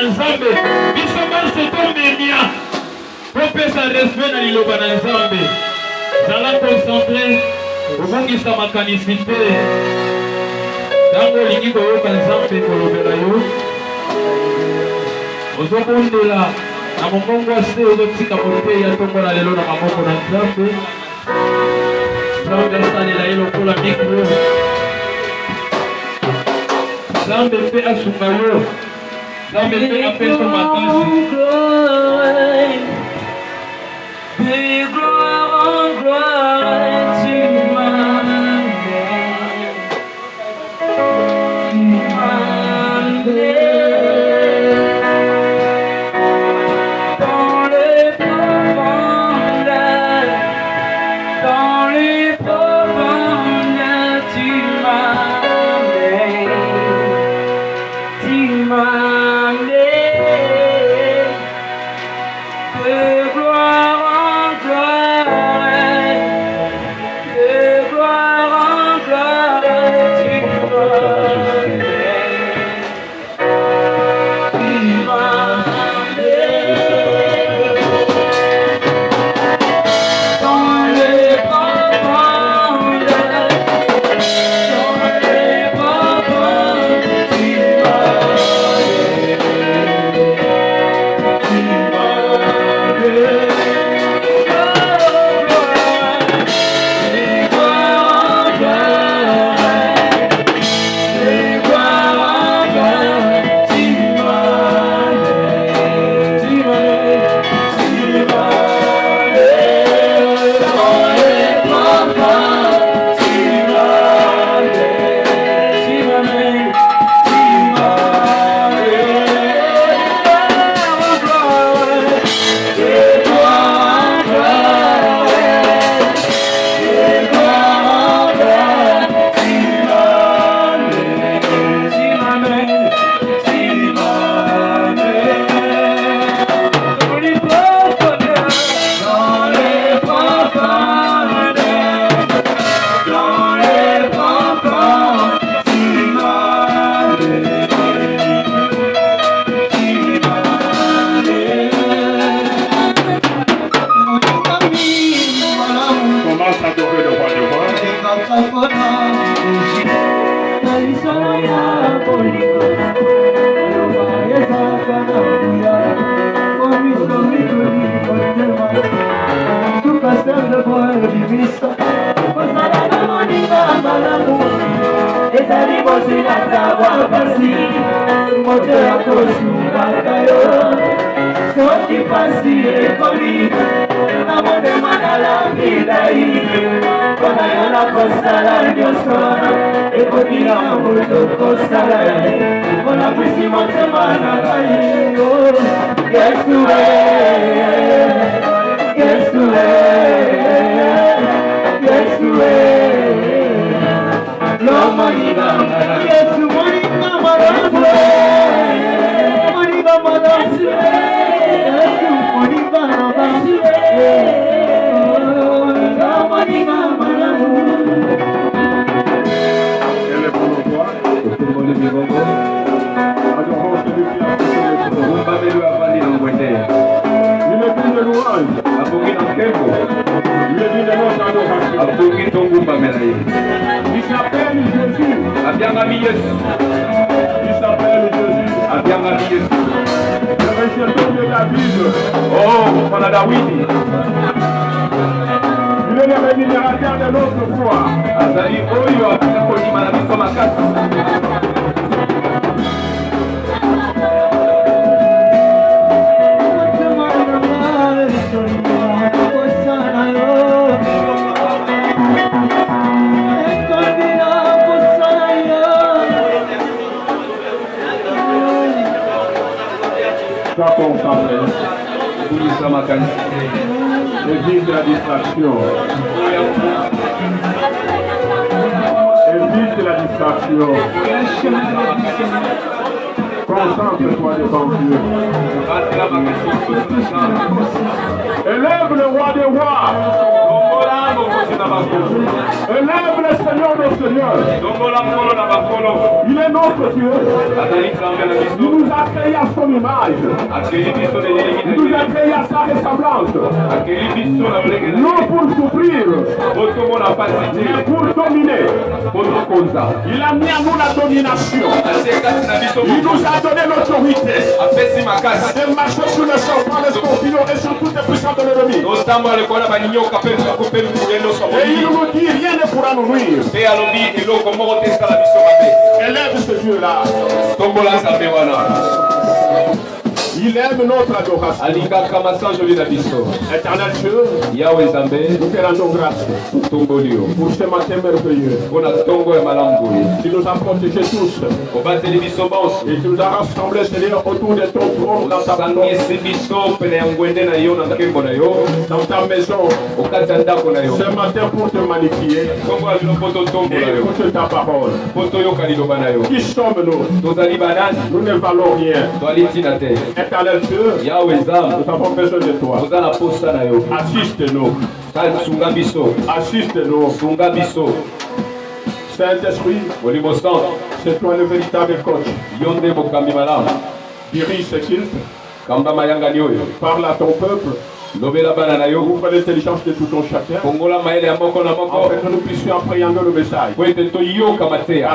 nzambe biso banso tomenia kopesa respect na liloba na nzambe zala concentré obongisa makanisi te ntango olingi koyoka nzambe kolobela yo ozobondela na mongongo ase ozotika moteya tongola lelo na maboko na nzambe nzambe asalela ye lokola mikro nzambe mpe asunga yo nzambe mpe apeso makasi de gloire en gloire tu évite la distraction. Évite la distraction. Concentre-toi devant Dieu. Élève le roi des rois. Élève le Seigneur nos seigneurs. Il est notre Dieu. Il nous a créés à son image. Il nous a créés à sa ressemblance. Non pour souffrir, mais pour dominer. Il a mis à nous la domination. Il nous a donné l'autorité de marcher sur les serpents, les scorpions et sur toutes les puissances de l'ennemi. Et il nous dit rien ne pourra nous nuire. Élève ce Dieu-là. Il aime notre adoration. Éternel Dieu, nous te rendons grâce pour ce matin merveilleux. Tu nous as protégés tous. Et tu nous as rassemblés, Seigneur, autour de ton trône dans ta maison. Dans ta maison. Ce matin pour te magnifier. Et écoute ta parole. Qui sommes-nous? Nous ne valons rien. Éternel Dieu, nous avons besoin de toi. Assiste-nous. Assiste-nous. Saint-Esprit, c'est toi le véritable coach. Dirige ce culte. Parle à ton peuple. Ouvre l'intelligence de tout ton chacun. Afin que nous puissions appréhender le message. Car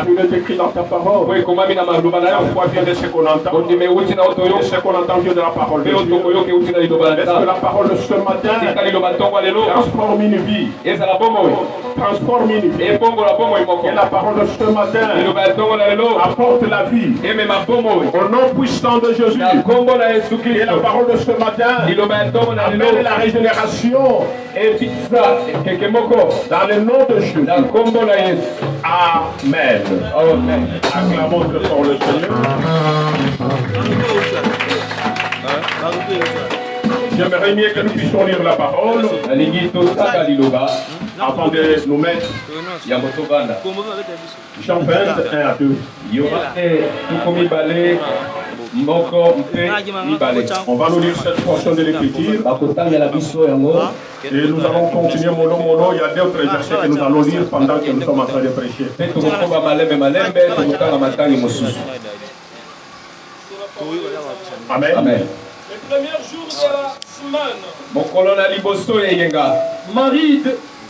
il est écrit dans ta parole. La foi vient de ce qu'on entend. Et ce qu'on entend vient de la parole de Dieu. Est-ce que la parole de ce matin transforme une vie? Transforme une vie. Et la parole de ce matin apporte la vie. Au nom puissant de Jésus. Et la parole de ce matin amène la régénération. Dans le nom de Jésus. Amen. Amen. Acclamons le fort le Seigneur. J'aimerais mieux que nous puissions lire la parole avant de nous mettre. Jean 20, 1 à 2. On va nous lire cette portion de l'écriture. Et nous allons continuer mono. Il y a d'autres versets que nous allons lire pendant que nous sommes en train de prêcher. Amen. Amen. Le premier jour de la semaine,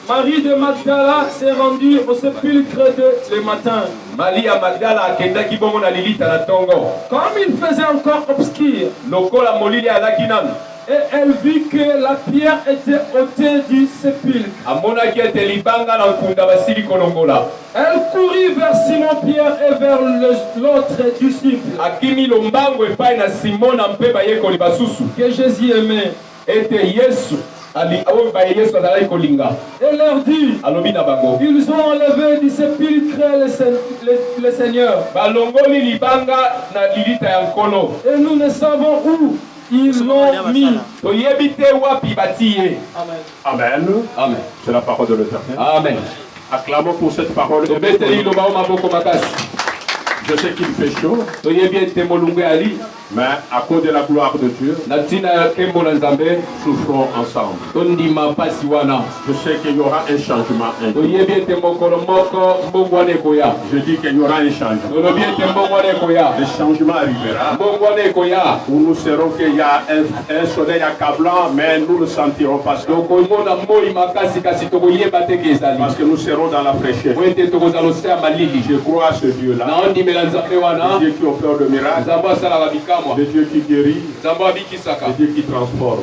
Marie de Magdala s'est rendue au sépulcre le matin. Comme il faisait encore obscur, et elle vit que la pierre était ôtée du sépulcre. Elle courut vers Simon-Pierre et vers l'autre disciple que Jésus aimait. Et leur dit, ils ont enlevé du sépulcre le Seigneur. Et nous ne savons où ils l'ont mis. Amen. Amen. C'est la parole de l'Éternel. Amen. Acclamons pour cette parole. Je sais qu'il fait chaud, mais à cause de la gloire de Dieu, souffrons ensemble. Je sais qu'il y aura un changement. Je dis qu'il y aura un changement. Le changement arrivera. Où nous serons qu'il y a un soleil accablant, mais nous ne sentirons pas ça. Parce que nous serons dans la fraîcheur. Je crois à ce Dieu-là. Le Dieu qui opère de miracles, le Dieu qui guérit, le Dieu qui transforme.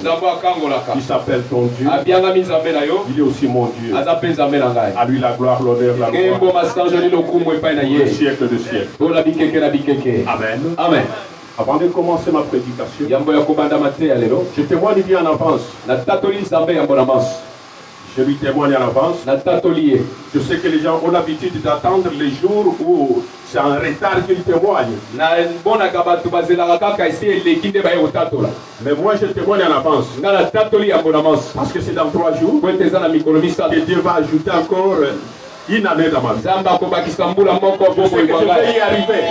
Il s'appelle ton Dieu. Il est aussi mon Dieu. À lui la gloire, l'honneur, la gloire. Le siècle de siècle. Amen. Amen. Avant de commencer ma prédication, je témoigne bien en avance. Je lui témoigne en avance. Je sais que les gens ont l'habitude d'attendre les jours où c'est en retard qu'ils témoignent. Mais moi je témoigne en avance. Parce que c'est dans 3 jours que Dieu va ajouter encore une année dans ma vie. Je sais que je vais y arriver.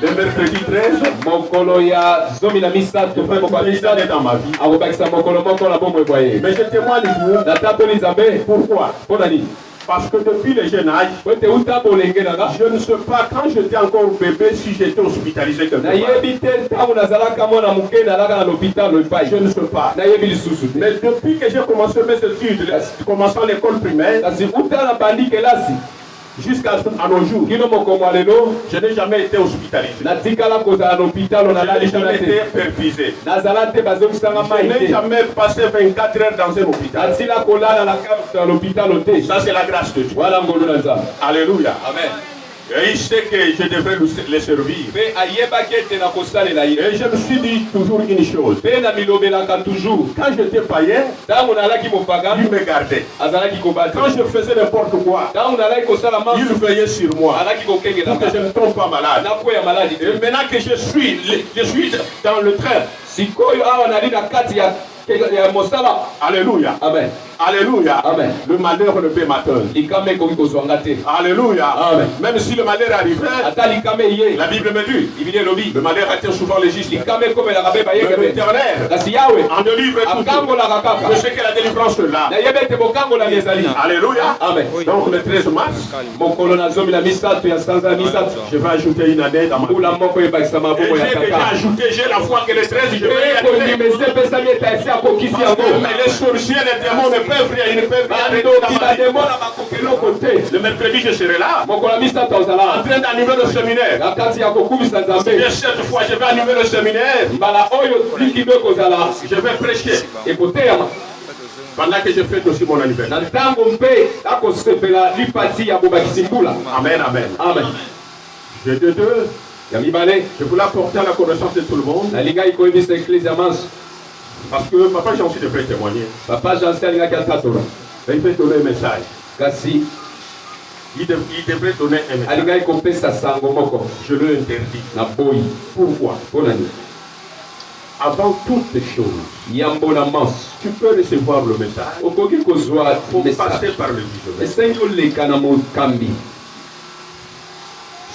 Le mercredi 13, mokolo ya zomi na misato je vais mpe vous donner dans ma vie. akobakisa mokolo moko na bomoi bwa ye. Mais je témoigne Dieu. Natatoli Nzambe. Pourquoi? Mpo na nini? Parce que depuis le jeune âge, Po ete uta bolenge nanga je ne sais pas quand j'étais encore bébé si j'étais hospitalisé quelque part. nayebi te ntango nazalaka mwana moke nalaka na l'hôpital epai. Je ne sais pas. nayebi lisusu te. Mais depuis que j'ai commencé mes études, commençant l'école primaire, kasi uta na bandi kelasi jusqu'à nos jours, kino mokomo lelo je n'ai jamais été hospitalisé. natikala kozala na hôpital Je nalali n'ai jamais kuna été te pervisé. nazala te bazongisanga Je mai n'ai te jamais passé 24 heures dans un hôpital. natila kolala na karte ya l'hôpital te. Ça, c'est la grâce de Dieu. wana ngolu na Nzambe. Alléluia. Amen. Et il sait que je devrais les servir. mpe ayebaki ete na kosalela ye. Et je me suis dit toujours une chose. mpe na milobelaka toujours Quand j'étais païen, ntango nalaki mopagani il me gardait. azalaki kobate. Quand je faisais n'importe quoi, ntango nalaki kosala il masu veillait sur moi alaki pour que kokengelaka je ne tombe pas malade. nakwea maladi Et te. maintenant que je suis dans le train, sikoyo awa nali na kati ya mosala. alléluia, Amen. alléluia, Amen. le malheur ne peut m'atteindre. likama ekoki kozwanga te. Alléluia. Amen. Même si le malheur arrivait, ata likama eye la Bible me dit, ibili elobi le malheur atteint souvent les justes. likama ekomelaka mpe Mais bayeke mpe l'Éternel kasi yawe en délivre toujours. akangolaka Je kaka. sais que la délivrance est là. nayebi ete bokangolami ezali. Alléluia. Amen. Donc le 13 mars, mokolo na zomi na misato ya sanza ya misato je vais ajouter une année dans ma vie. mbula moko ebakisa Et maboko ya j'ai déjà kaka. ajouté, j'ai la foi que le 13, je vais y mpe arriver. kondimesa epesami ete esi akokisi Parce yango. que les sorciers, les démons ne peuvent rien, ils ne peuvent rien arrêter dans bandoki ma vie. bademona bakokeloko te. Le mercredi, je serai là, mokolo ya misato en ozala train d'animer le séminaire. na kati ya kokumisa Et nzambe. cette fois, je vais animer le séminaire. mbala oyo likibe kozala Je vais prêcher ekoteyama pendant que je fête aussi mon na anniversaire. ntango mpe akosepela lipati ya bobakisi mbula. Amen, amen. amen. J'ai de deux. ya mibale Je voulais apporter à la connaissance de tout le monde. nalingai koyebisa eklise ya manso Parce que papa Jean-Cy devrait témoigner. papa jansi alingaki atatola Mais il peut donner un message. kasi Il devrait donner un message. alingai kopesa sango moko Je le interdis. na boyi. Pourquoi? mpo nani Avant toutes choses, yambo na manso tu peux recevoir le message. okoki kozwa Il faut message passer par le visionnaire. esengi oleka na mokambi.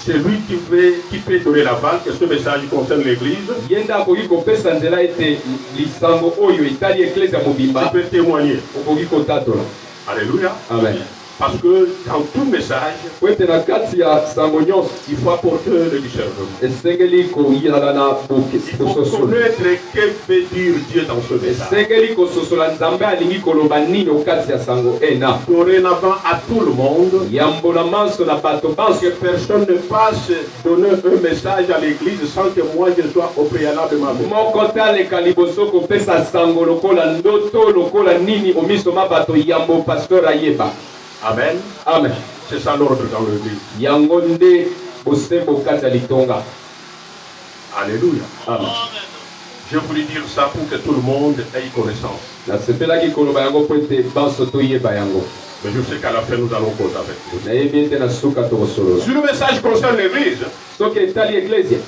C'est lui qui peut donner la balle, que ce message concerne l'église. ye nde akoki kopesa nzela ete lisango oyo etali eklese ya Tu mobimba peux témoigner. okoki kotatola. Alléluia. amen. Parce que dans tout message, po ete na kati ya sango nyonso il faut apporter le discernement. esengeli koyala na Il faut bososolo. connaître que peut dire Dieu dans ce message. esengeli kososola nzambe alingi koloba nini okati ya sango ena. Dorénavant à tout le monde, yambo na manso na bato parce que banso personne ne passe donner un message à l'église sans que moi je sois au préalable de ma vie. moko te aleka liboso kopesa sango lokola ndoto lokola nini omiso ma bato yambo pasteur ayeba. Amen. amen. C'est ça l'ordre dans l'église. yango nde bosembo kati ya litonga. Alléluia. amen. Je voulais dire ça pour que tout le monde ait connaissance. nasepelaki koloba yango po ete banso toyeba yango. Mais je sais qu'à la fin nous allons causer avec vous. nayebi ete na suka tokosolola. Si le message concerne l'église, soki etali eklesia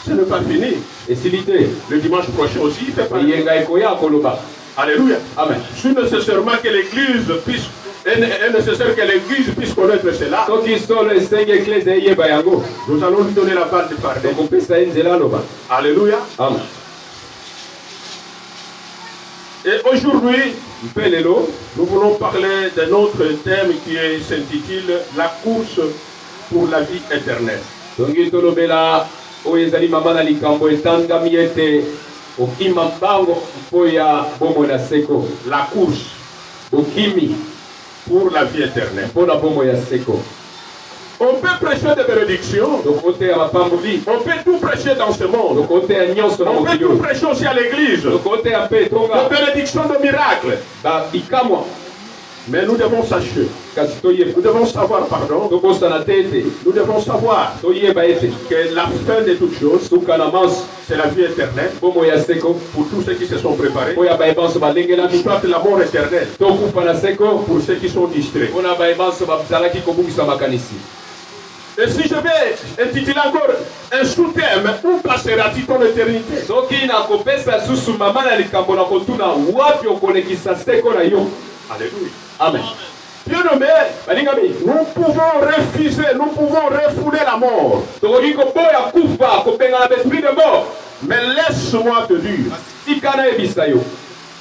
ce n'est pas fini. esili te Le dimanche prochain aussi, il fait partie. eyenga ekoya koloba. Alléluia. amen. Si nécessairement que l'église puisse, est nécessaire que l'église puisse connaître cela, soki solo esengi eklesia eyeba yango nous allons lui donner la balle de pardon. tokopesa ye nzela aloba. Alléluia. amen. Et aujourd'hui, mpe lelo nous voulons parler d'un autre thème qui s'intitule La course pour la vie éternelle. tongi tolobela oyo ezali mama na likambo etangami ete okima mbango mpo ya bomoi na seko. La course okimi pour la vie éternelle. mpo na bomoi ya seko. On peut prêcher des bénédictions. tokoteya mapamboli On peut tout prêcher dans ce monde. tokoteya nyonso na On peut mokili tout oyo prêcher aussi à l'église. tokoteya mpe De etonga bénédictions, de miracles. bikamwa Mais nous devons sacher. kasi toyeba Nous devons savoir, pardon. tokosana te ete Nous devons savoir toyeba ete que la fin de toutes choses, suka na manso c'est la vie éternelle. bomoi ya seko Pour tous ceux qui se sont préparés. mpo ya bayebanso balengelami Soit la mort éternelle. tokufa na seko Pour ceux qui sont distraits. mpo na bayebanso bazalaki kobungisa makanisi. Et si je vais intituler encore un sous-thème, où passera-t-il ton éternité? soki nakopesa susu mama na likambo na kotuna wapi okolekisa seko na yo. Alléluia. amen. Bien-aimé, balingami nous pouvons refuser, nous pouvons refouler la la mort. Mais laisse-moi te dire,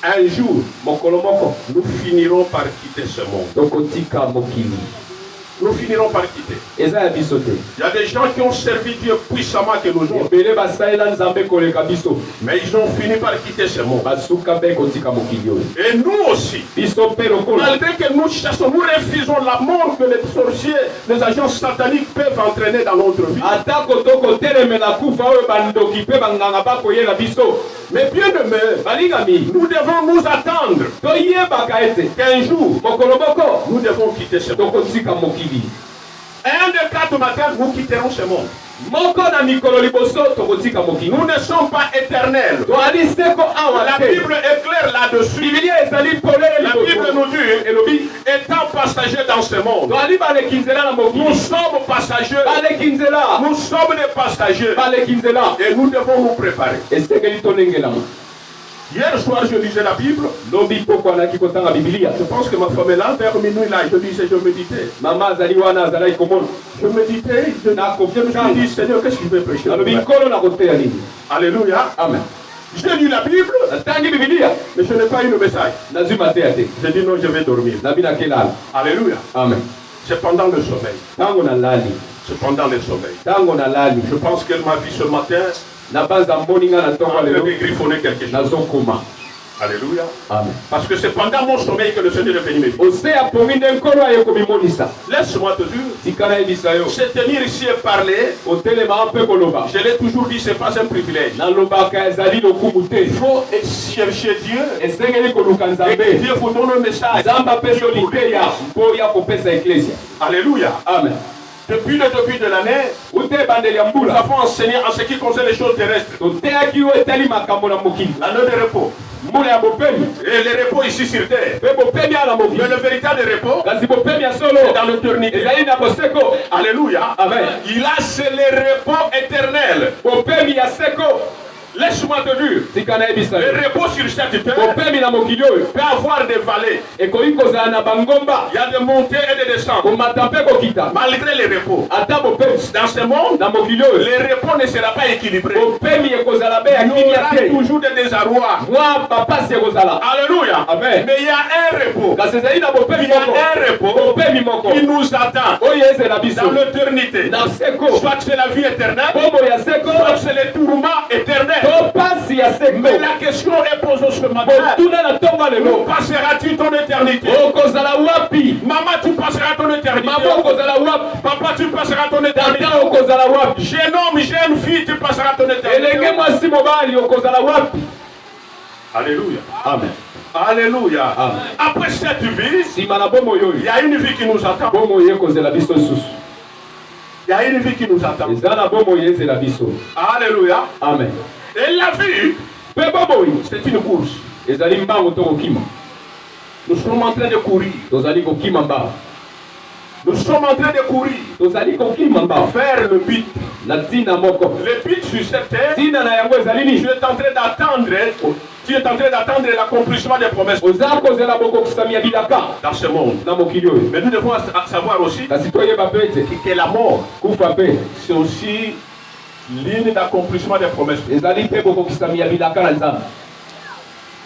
un jour, nous finirons par quitter ce monde. Nous finirons par quitter. Il y a des gens qui ont servi Dieu puissamment que nous autres. Mais ils ont fini par quitter ce monde. Et nous aussi, malgré que nous chassons, nous refusons la mort que les sorciers, les agents sataniques peuvent entraîner dans notre vie. Mais bien aimé, nous devons nous attendre qu'un jour, nous devons quitter ce monde. Un des 4 matins, nous quitterons ce monde. Nous ne sommes pas éternels. La Bible est claire là-dessus. La Bible nous dit, étant passagers dans ce monde, nous sommes passagers. Nous sommes des passagers. Et nous devons nous préparer. Hier soir, je lisais la Bible. Je pense que ma femme est là, vers minuit là. Je lisais, je méditais. Je méditais, je me suis dit, Seigneur, qu'est-ce qu'il veut prêcher? Alléluia. Amen. J'ai lu la Bible, mais je n'ai pas eu le message. J'ai dit non, je vais dormir. Alléluia. Amen. C'est pendant le sommeil. C'est pendant le sommeil. Je pense qu'elle m'a vu ce matin. Griffonner quelque chose. Alléluia. Amen. Parce que c'est pendant mon sommeil que le Seigneur est venu me dire. Laisse-moi te dire, se tenir ici et parler, je l'ai toujours dit, ce n'est pas un privilège. Il faut chercher Dieu et que Dieu vous donne un message. Alléluia. Amen. Depuis le début de l'année, nous avons enseigné en ce qui concerne les choses terrestres. L'année de repos. Et le repos ici sur terre. Mais le véritable repos est dans l'éternité. Alléluia. Amen. Il a c'est le repos éternel. Laisse-moi te dire, le repos sur cette terre peut avoir des vallées. Il y a des montées et des descentes. Malgré les repos, dans ce monde, le repos ne sera pas équilibré. Il y aura toujours des désarrois. Alléluia. Amen. Mais il y a un repos. Il y a un repos qui nous attend dans l'éternité. Soit c'est la vie éternelle, soit c'est les tourments éternels. Mais la question est posée ce matin. Où passeras-tu ton éternité? Maman, tu passeras ton éternité. Papa, tu passeras ton éternité. Jeune homme, jeune fille, tu passeras ton éternité. Alléluia. Amen. Alléluia. Amen. Après cette vie, il y a une vie qui nous attend. Il y a une vie qui nous attend. Alléluia. Amen. Et la vie, c'est une course. Nous sommes en train de courir. Nous sommes en train de courir. Faire le but. Le but sur cette terre, tu es en train d'attendre. Tu es en train d'attendre l'accomplissement des promesses dans ce monde. Mais nous devons savoir aussi que la mort, c'est aussi ligne d'accomplissement des promesses.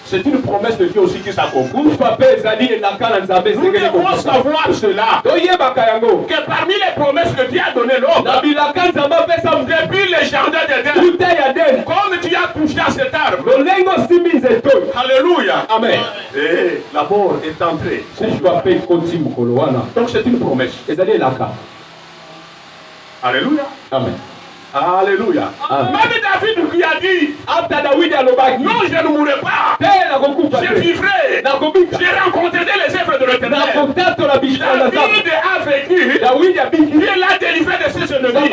C'est une promesse de Dieu aussi qui s'accomplit. Nous devons savoir cela. Que parmi les promesses que Dieu a données l'homme, depuis le jardin d'Éden, comme tu as touché à cet arbre, alléluia. Amen. Et la mort est entrée. Donc c'est une promesse. Alléluia. Amen. Alléluia. Même David qui a dit, non, je ne mourrai pas, je vivrai, j'ai rencontré les œuvres de l'Éternel. David a vécu, il l'a délivré de ses ennemis.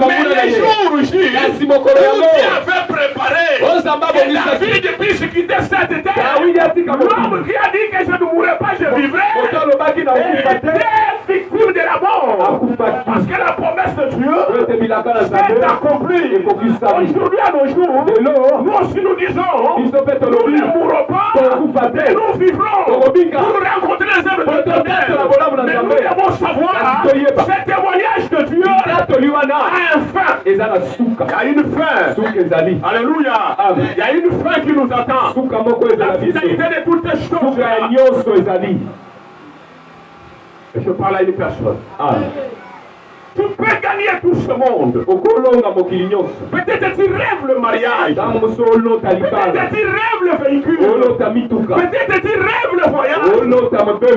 Mais les jours où Dieu avait préparé, et David puisse quitter cette terre, l'homme qui a dit que je ne mourrai pas, je vivrai, était victime de la mort. Parce que la promesse de Dieu est accomplie. Aujourd'hui à nos jours, nous aussi nous disons, nous ne mourrons pas, mais nous vivrons pour rencontrer les œuvres de l'Éternel. Mais nous devons savoir, ce témoignage de Dieu a un fin. Il y a une fin. Alléluia. Il y a une fin qui nous attend. La finalité de toutes les choses. Et je parle à une personne. Tu peux gagner tout ce monde. Peut-être tu rêves le mariage. Peut-être tu rêves le véhicule. Peut-être tu rêves le voyage.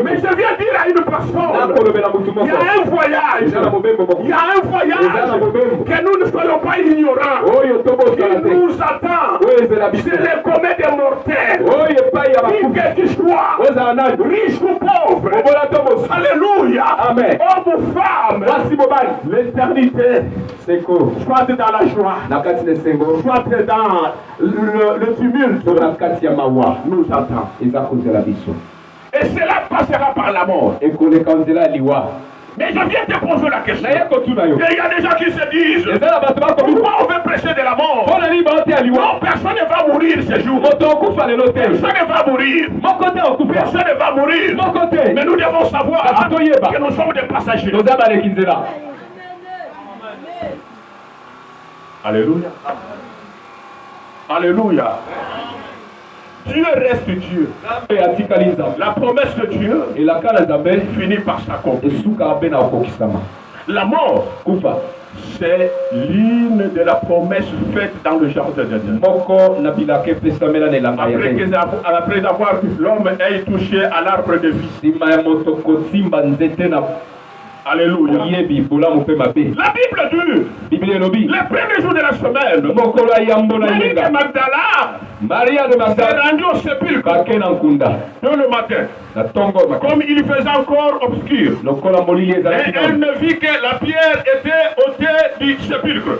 Mais je viens dire à une personne, il y a un voyage. Que nous ne soyons pas ignorants. Il nous attend. C'est le commun des mortels. Qui que tu sois, riche ou pauvre. Alléluia. Amen. Homme ou femme. L'éternité, c'est quoi? Soit dans la joie, soit dans le tumulte, nous attend. Et cela passera par la mort. Mais je viens te poser la question. Et il y a des gens qui se disent, pourquoi on veut prêcher de la mort? Non, personne ne va mourir ce jour. Personne ne va mourir. Personne ne va mourir. Mais nous devons savoir que nous sommes des passagers. Alléluia. Alléluia. Dieu reste Dieu. La promesse de Dieu finit par s'accomplir. La mort, c'est l'une de la promesse faite dans le jardin de Dieu. Après avoir que l'homme ait touché à l'arbre de vie. Alléluia. La Bible dit, le premier jour de la semaine, Marie de Magdala s'est rendue au sépulcre tôt le matin, comme il faisait encore obscur. Et elle ne vit que la pierre était ôtée du sépulcre.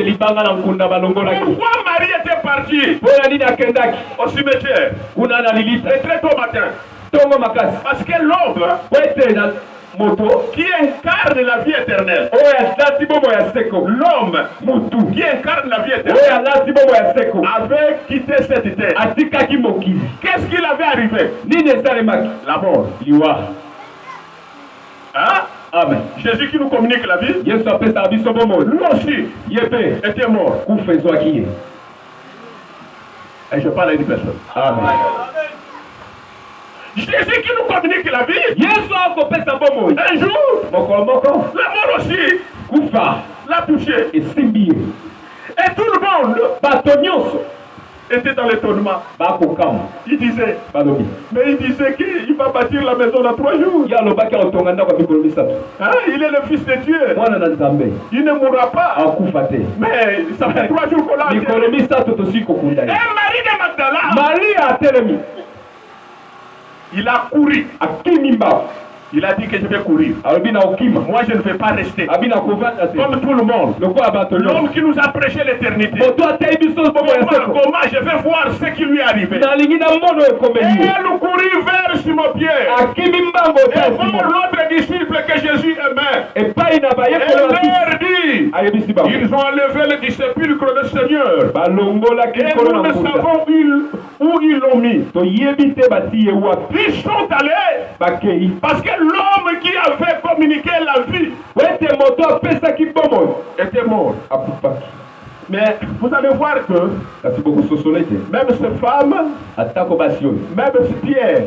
Pourquoi Marie était partie au cimetière et très tôt matin? Parce que l'homme qui incarne la vie éternelle, l'homme qui incarne la vie éternelle, avait quitté cette terre. Qu'est-ce qu'il avait arrivé? La mort. Hein? Amen. Jésus qui nous communique la vie, lui aussi était mort. Et je parle à une personne. Amen. Jésus qui nous communique la vie, un jour, la mort aussi l'a touché. Et tout le monde était dans l'étonnement. Il disait, qu'il va bâtir la maison dans 3 jours. Hein? Il est le fils de Dieu. Il ne mourra pas. Mais ça fait 3 jours qu'on l'a. Et Marie de Magdala, il a couru. Il a dit que je vais courir. Moi je ne vais pas rester. Comme tout le monde. L'homme qui nous a prêché l'éternité. Comment je vais voir ce qui lui est arrivé. Et elle courit vers Simon-Pierre. Et voir l'autre disciple que Jésus aimait. Et leur dit, ils ont enlevé le sépulcre le Seigneur. Et nous ne savons où ils l'ont mis. Ils sont allés parce que l'homme qui avait communiqué la vie était mort. Mais vous allez voir que même cette femme, même ce Pierre,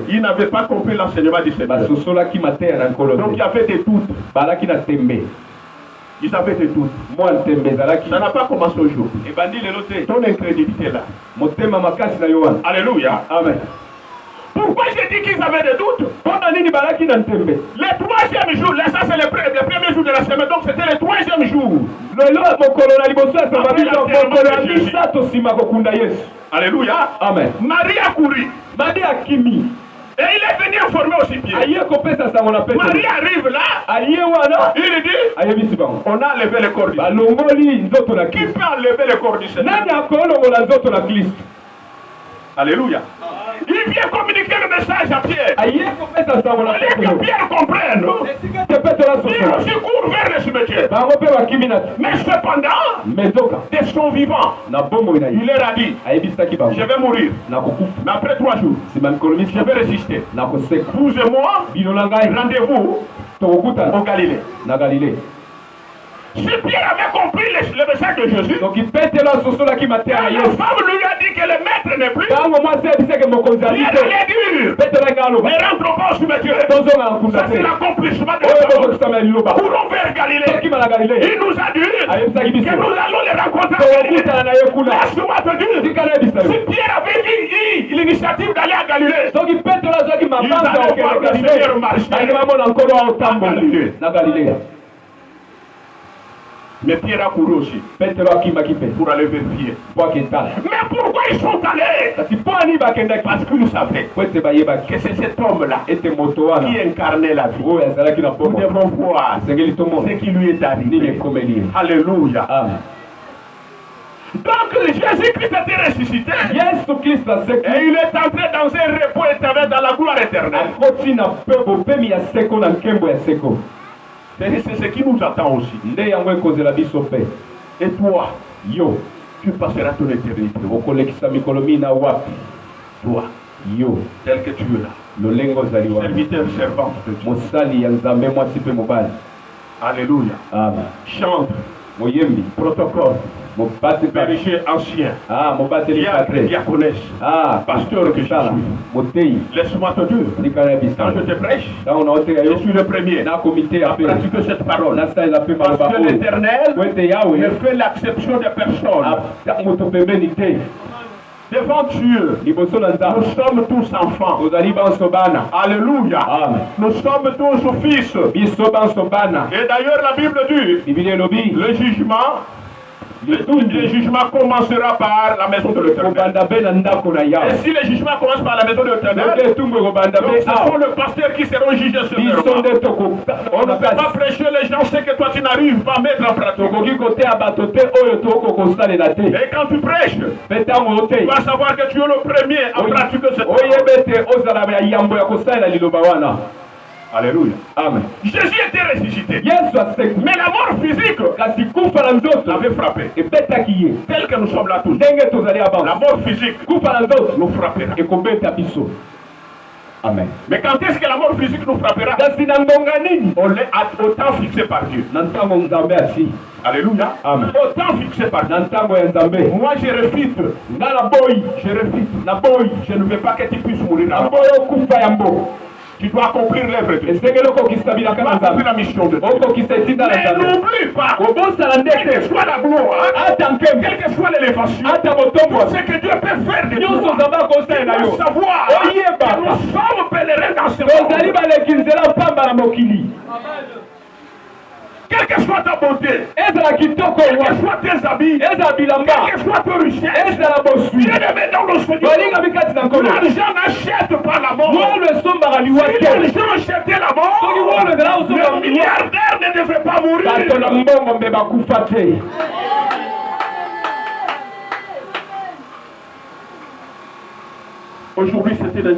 il n'avait pas compris l'enseignement du Seigneur. Donc il y avait des doutes. Ils avaient des doutes. Ça n'a pas commencé aujourd'hui. Ton incrédulité là. Alléluia. Amen. Pourquoi j'ai dit qu'ils avaient des doutes? Le 3e jour, là ça c'est le premier jour de la semaine, donc c'était le 3e jour. Alléluia. Amen. Marie a couru. Et il est venu informer aussi Pierre. Marie arrive là. Il dit, on a enlevé le corps du Seigneur. Qui peut enlever le corps du Seigneur? Alléluia. Il vient communiquer le message à Pierre. Au lieu que Pierre comprenne, il aussi court vers le cimetière. Mais cependant, de son vivant, il leur a dit, je vais mourir. Mais après 3 jours, je vais résister. Vous et moi, rendez-vous au Galilée. Si Pierre avait compris le message de Jésus, donc Petelo asosolaki mateya quand na la Yesu femme lui a dit que le maître n'est plus, ntango mwasi ayebisaki mokonzi ali Pierre te allait dire, Petelo ayaki aloba ne rentre pas au cimetière. tozonga na nkunda Ça te c'est l'accomplissement de oyo la parole. ekokokisama ya liloba Courons vers Galilée. tokima na galilea Il nous a dit ayebisaki que biso nous allons les rencontrer à Galilée. tokokutana na ye kuna Laisse-moi te dire, tika nayebisa si yo Pierre avait dit l'initiative d'aller à Galilée, soki Petelo azwaki mabanza ya kokende galilea bayeke bamona nkolo aotambola na galilea. mais Pierre a couru aussi Petelo akimaki mpe pour aller vérifier. po aketala Mais pourquoi ils sont allés? kasi mpo ani bakendaki Parce qu'ils savaient po ete bayebaki que c'est cet homme-là ete moto wana qui incarnait la vie. oyo azalaki na Nous poma devons voir esengeli tomona ce qui lui est nini arrivé. ekomeli ye. Alléluia. Amen. Donc Jésus-Christ était ressuscité Yesu Kristo aseki et il est entré dans un repos éternel, dans la gloire éternelle. akoti na bopemi ya seko na nkembo ya seko C'est ce qui nous attend aussi. nde yango ekozela biso mpe Et toi, yo tu passeras ton éternité. okolekisa mikolo mingi na wapi Toi, yo tel que tu es là, lolenge ozali wana serviteur, servante de Dieu. mosali ya nzambe mwasi mpe mobali. Alléluia. Amen. Chante, moyembi protocole, mobateli berger ancien, mobateli diacre, sacré diaconesse, pasteur que je kosala suis. motei Laisse-moi te dire, likala ya quand bisala je te prêche, ntango naoteya je yo suis le premier na komite à ya mpe pratiquer cette parole. nasalela mpe Parce maloba que oyo l'Éternel po ete ne yawe fait l'acception de personne. moto pembeni te Devant Dieu, liboso na nous nzambe sommes tous enfants. tozali banso bana. Alléluia. Amen. Nous sommes tous fils. biso banso bana. Et d'ailleurs, la Bible dit, Biblia elobi le jugement commencera par la maison de l'Éternel. kobanda mpe na ndako na Et yawe si le jugement commence par la maison de soki l'Éternel, etumbu ekobanda donc mpe ce sont awa les pasteurs qui seront jugés biso sévèrement. nde On ne peut pas prêcher les gens ce que toi tu n'arrives pas à mettre en pratique. tokoki koteya bato te oyo toko kosalela te Et quand tu prêches, mpe ntango ote tu vas savoir que tu es le premier à pratiquer cette parole. oyeba ete ozala ya yambo ya kosalela liloba wana. Alléluia. Amen. Jésus était ressuscité. Yesu aseki Mais la mort physique kasi kufa na nzoto l'avait frappé. ebetaki ye Tel que nous sommes là tous. ndenge tozali La avant mort physique kufa na nzoto nous frappera. ekobeta biso. Amen. Mais quand est-ce que la mort physique nous frappera? kasi na ngonga nini On l'est au temps fixé par Dieu. na ntango nzambe asi. Alléluia. Amen. Au temps fixé par Dieu. na ntango ya nzambe Moi je refute. nga na boyi Je refute. na boyi Je ne veux pas que tu puisses mourir na là-bas. boyi okufa yango Tu dois accomplir l'œuvre de Dieu. esengeli okokisa bilaka Tu dois na accomplir la nzambe mission de Dieu. okokisa etinda na Mais nzambe n'oublie pas, kobosala quelle ndeke que soit la gloire, ata nkembo quelle que soit l'élévation, ata tout motombwa ce que Dieu peut faire de nyonso toi, nzambe akosalela tu yo dois savoir oyeba que nous sommes pèlerins dans ce tozali monde. baleki nzela pamba na mokili Quelle que soit ta beauté, ezala kitoko quels que wa soient tes habits, ezala bilamba quelle que soit ta richesse, ezala boswi bien aimé dans le Seigneur, balingami kati na nkolo l'argent n'achète pas la mort. wolo esombaka liwa Si te l'argent achetait la mort, soki wolo ezala osomba le liwa milliardaire ne devait pas bato na mourir. mbongo mbe bakufa te. Aujourd'hui, c'était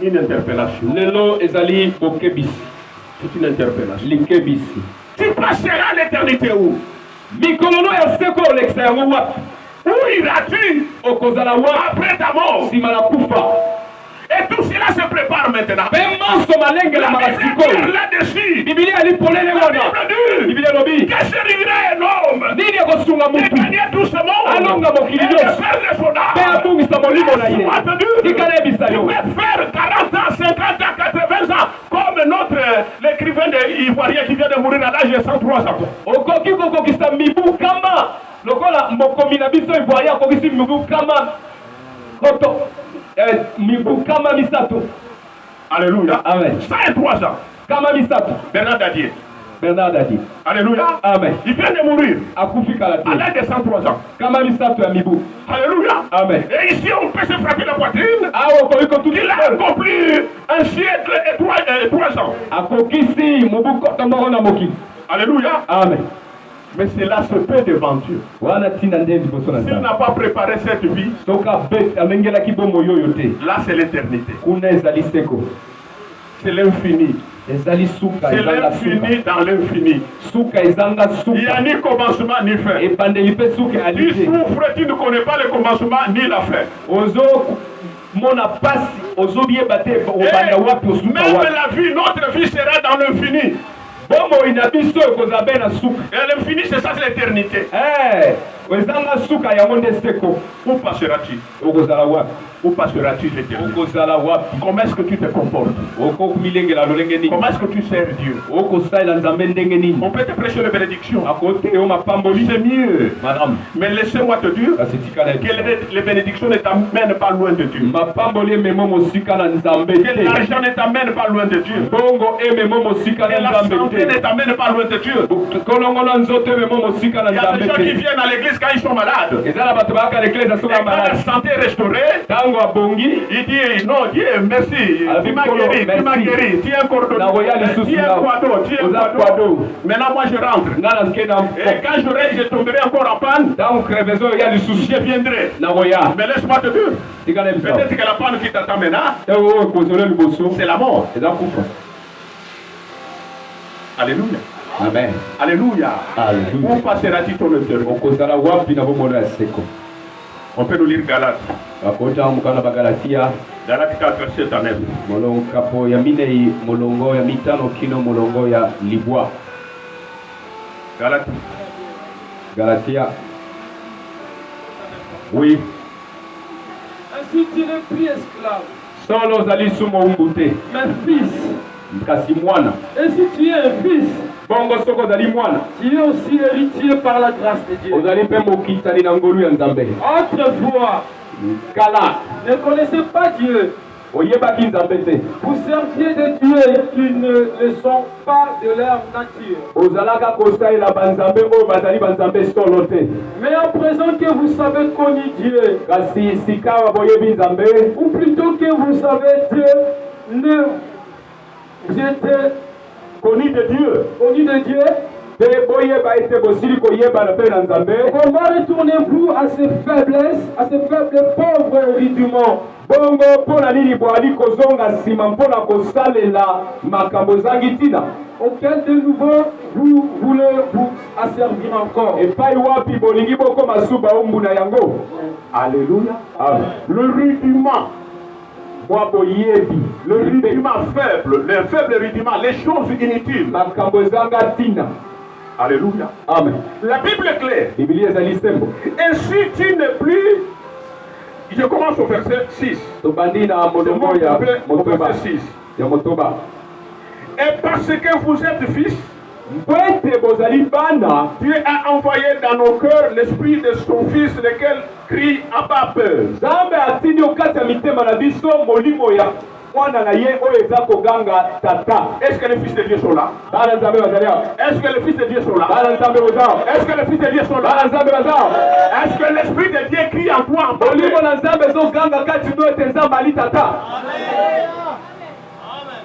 une interpellation. lelo ezali bokebisi C'est une interpellation. likebisi Tu passeras l'éternité où? mikolo ya seko olekisa yango wapi Où iras-tu okozala wapi après ta mort? nsima na kufa Et tout cela se prépare maintenant. mpe manso malengelamaka La Bible sikoyo dit là-dessus. bibilia ali polele La wana Bible dit bibilia elobi que servirait un homme nini ekosunga de mutu gagner tout ce monde alonga et mokili de nyonso perdre son mpe âme. abungisa molimo na ye Laisse-moi te dire, tika nayebisa tu yo peux faire 40 ans, 50 ans, 80 ans, comme l'écrivain ivoirien qui vient de mourir à l'âge de 103 ans. okoki kokokisa mibu kama lokola mokomi na biso ivoirien akokisi mibu kama koto mibu kama misato. Alléluia. Amen. 103 ans. Kama misato. Bernard Dadier. Bernard Dadier. Alléluia. Amen. Il vient de mourir akufi kala te à l'âge de 103 ans. kama misato ya mibu. Alléluia. Amen. Et ici, on peut se frapper la poitrine. awa okoki kotuki Il a accompli un siècle et 3 ans. akokisi mobu koto moko na mokili. Alléluia. Amen. Mais cela se peut devant Dieu. wana ntina nde liboso na S'il nzambe n'a pas préparé cette vie, soki amengelaki bomoi oyo te là c'est l'éternité. kuna ezali seko C'est l'infini. ezali suka C'est ezanga suka l'infini dans l'infini. suka ezanga Il n'y a suka ni commencement ni fin. ebandeli mpe suka Tu ali te souffres, tu ne connais pas le commencement ni la fin. ozomona pasi ozoyeba te obanda wapi osuka Même wapi la vie, notre vie sera dans l'infini. Bombo inabiso ekozala na suka. Et l'infini, c'est ça, c'est l'éternité. Wezanga suka ya monde seko. Où passeras-tu? Okozala wapi? Où passeras-tu l'éternité? Okozala wapi? Comment est-ce que tu te comportes? Okokumilengela lolenge nini? Comment est-ce que tu sers Dieu? Okosaila nzambe ndenge nini? On peut te prêcher les bénédictions. Akote yo mapamboli. C'est mieux. Madame. Mais laissez-moi te dire que les bénédictions ne t'amènent pas loin de Dieu. Mapamboli memo mosika na nzambe. Que l'argent ne t'amène pas loin de Dieu. Bongo memo mosika na nzambe. Que la santé ne t'amène pas loin de Dieu. Kolongola nzoto memo mosika na nzambe. Il y a des gens qui viennent à l'église quand ils sont malades. Et quand la santé est restaurée, il dit non, Dieu, merci, tu m'as guéri, tu es un cordonnier, tu es un quado. Maintenant, moi je rentre. Et quand je tomberai encore en panne, je viendrai. Mais laisse-moi te dire, peut-être que la panne qui t'attend maintenant, c'est la mort. Alléluia. Amen. Alléluia. Alléluia. Où passera-t-il ton éternité? On peut nous lire Galates. Galates 4, verset 9. Molongo ya minei, molongo ya mitano kino molongo ya libwa. Galates. Galatia. Oui. Ainsi tu n'es plus esclave, Solo zali sumo umbute. mais fils. Kasi mwana. Et si tu es un fils, Bongo soko zali mwana. tu es aussi héritier par la grâce de Dieu. Ozali pe mokitani na ngolu ya Nzambe. Autrefois, Kala. ne connaissez pas Dieu. Oyebaki Nzambe te. Vous serviez des dieux qui ne le sont pas de leur nature. Ozalaka kosaela banzambe oyo bazali banzambe solo te. Mais à présent que vous savez connu Dieu, Kasi sikawa boyebi Nzambe. ou plutôt que vous savez Dieu, vous êtes Connu de Dieu. connu de Dieu, Te boyeba ete bosili koyeba na pe na Nzambe. comment retournez-vous à ces faiblesses, à ces faibles pauvres rudiments? Bongo mpona nini boali kozonga nsima mpona kosalela makambo ezangi ntina. Auquel de nouveau vous voulez vous asservir encore. Epai wapi bolingi bokoma suba ombu na yango. Alléluia. Amen. Le rudiment. Mwa boyebi. Le rudiment faible, les faibles rudiments, les choses inutiles. Makambo ezanga ntina. Alléluia. Amen. La Bible est claire. Biblia ezali sembo. Et si tu n'es plus, je commence au verset 6. Tobandi na molongo ya Au motoba. verset 6. Ya motoba. Et parce que vous êtes fils, Mpwete bozali bana. Dieu a envoyé dans nos cœurs l'esprit de son fils, lequel crie Abba Père. Nzambe atindi okati ya mitema na biso molimo ya mwana na ye oyo eza koganga tata. Est-ce que les fils de Dieu sont là? Bana Nzambe bazali awa. Est-ce que les fils de Dieu sont là? Bana Nzambe bazao. Est-ce que les fils de Dieu sont là? Bana Nzambe bazao. Est-ce que l'esprit de Dieu crie en toi en Molimo Père? na Nzambe ezoganga kati no ete Nzambe ali tata.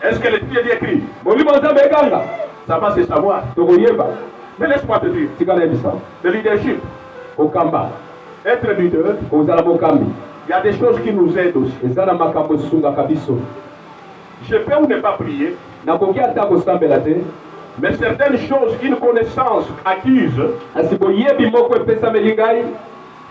Est-ce que l'esprit de Dieu crie? Molimo Nzambe eganga. Ça va se savoir. Tokoyeba. Mais laisse-moi te dire, Tikala ebisa. le leadership, Okamba. être leader, Kozala bokambi. il y a des choses qui nous aident aussi. Eza na makambo esungaka biso. Je peux ou ne pas prier, Nakoki ata kosambela te. mais certaines choses, une connaissance acquise, Asi boyebi moko epesameli ngai.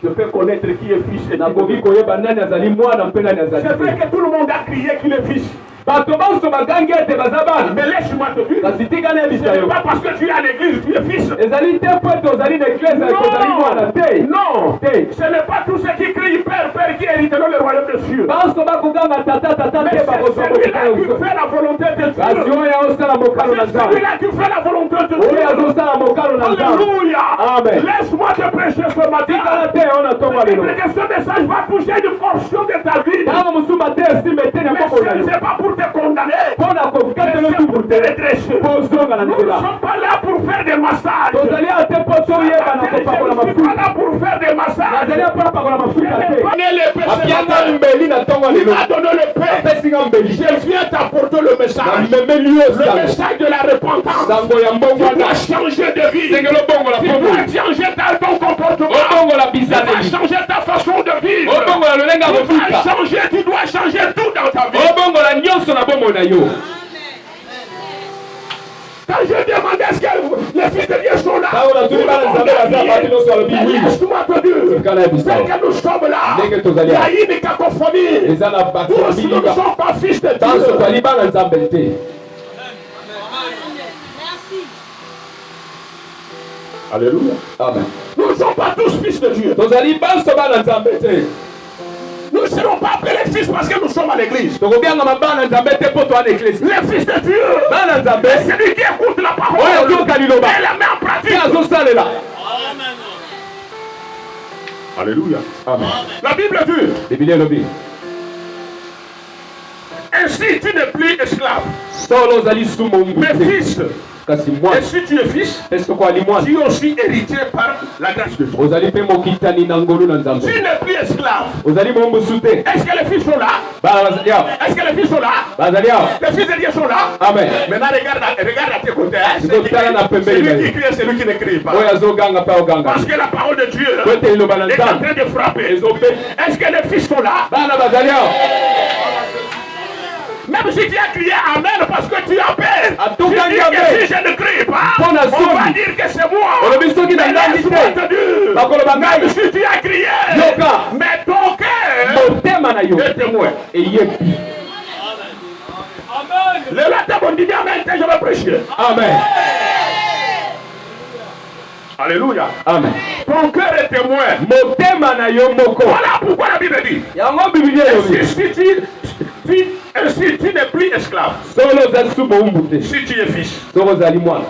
je peux connaître qui est fils et qui est Nakoki fils. koyeba nani azali mwana mpe nani azali C'est vrai te. que tout le monde a crié qu'il est fils. Bato banso bagangi ete baza bana. Mais laisse-moi te dire, Kasi tikala ce ebisa n'est yo. pas parce que tu es à l'église, tu es fils. Ezali te po ete ozali na eklese kozali mwana te. Non, Te. ce n'est pas tous ceux qui crient Père, Père qui hériteront le royaume des cieux. Banso bakoganga tata tata Mais te c'est bakozwa celui-là qui mokano. fait la volonté de Kasi Dieu. oyo osala mokano na C'est Nzambe. celui-là qui fait la volonté de Oyo Dieu. azosala mokano na Nzambe. Alléluia. Amen. Laisse-moi te prêcher ce matin. Tikala te ona tonga lelo. Peut-être que ce message va toucher une portion de ta vie. Tango musuma te esime te na Mais moko na ce yo. n'est pas pour te condamner. Pona kokatelo C'est pour tubu te te. redresser. Pozonga na Nous ne nzela. sommes pas là pour faire des massages. Tozali ate po toyeba na Je kopakola ne suis pas mafuta. là pour faire des massages. Nazali apona pakola mafuta te. Prenez les péchés. Apianga mbeli na tonga Il lelo. m'a donné le pain. Apesinga mbeli. Je viens t'apporter le message. Memeli yo Le sango. message de la repentance. Sango ya Tu mbongo dois na. changer de vie. Sengelo bongo la Tu pombo. dois changer ton comportement. Obongo la Tu dois bizaneli. changer ta façon de vivre. Obongo la lolenga Tu dois kofuta. changer, tu dois changer tout dans ta vie. Obongo la nyonso na bombo na yo. Quand je demandais est-ce que les fils de Dieu sont là, Tango na tuli bana Nzambe baza bati nyonso alobi mais oui. laisse-moi te dire, Tikala ebisa dès yo. que nous sommes là, Ndenge tozali il y a awa. une cacophonie. Eza na bato Tous nous ne babilika. sommes pas fils de Tanso Dieu. twali bana Nzambe te. Alléluia. Amen. Nous ne sommes pas tous fils de Dieu. Tozali banso bana nzambe te. Nous ne serons pas appelés fils parce que nous sommes à l'église. Tokobianga mabana nzambe te poto à l'église. Les fils de Dieu, Bana nzambe. celui qui écoute la parole Oyo yoka liloba. et la met en pratique. Azo salela. Alléluia. Amen. La Bible dit, Biblia lobi. ainsi tu n'es plus esclave, Solo zali sumo mais mbute. fils. Kasi moi. Et si tu es fils, Est-ce quoi li moi? tu es aussi héritier par la grâce de Dieu. Ozali pe mokitani na ngolu na nzambe. Tu n'es plus esclave. Ozali mo sute. Est-ce que les fils sont là? Bazali ya. Est-ce que les fils sont là? Bazali ya. Les fils de Dieu sont là? Amen. Maintenant regarde à tes côtés. Ndio tala na pembeni Celui na qui yo. crie et celui qui ne crie pas. Oya zo ganga pa oganga. Parce que la parole de Dieu Kwete iloba na est en nzambe. train de frapper. Est-ce que les fils sont là? Bana bazali ya. Même si tu as crié Amen parce que tu as peur. A tout Tu dis gagné que Amen. si je ne crie pas, Bon, à on soubi. va dire que c'est moi. Olobi soki na Mais ndangi laisse-moi te. te dire, Bakolo bangai. même si tu as crié, Yoka. mais ton cœur Motema na yo. est témoin. Eyebi. Le latin bon dit Amen, je vais prêcher. Amen. Alléluia. Amen. Ton cœur est témoin. Motema na yo moko. Voilà pourquoi la Bible dit. Yango Biblia lobi. Si tu n'es plus esclave, Solo zali sumo mbute. si tu es fils, Solo zali mwana.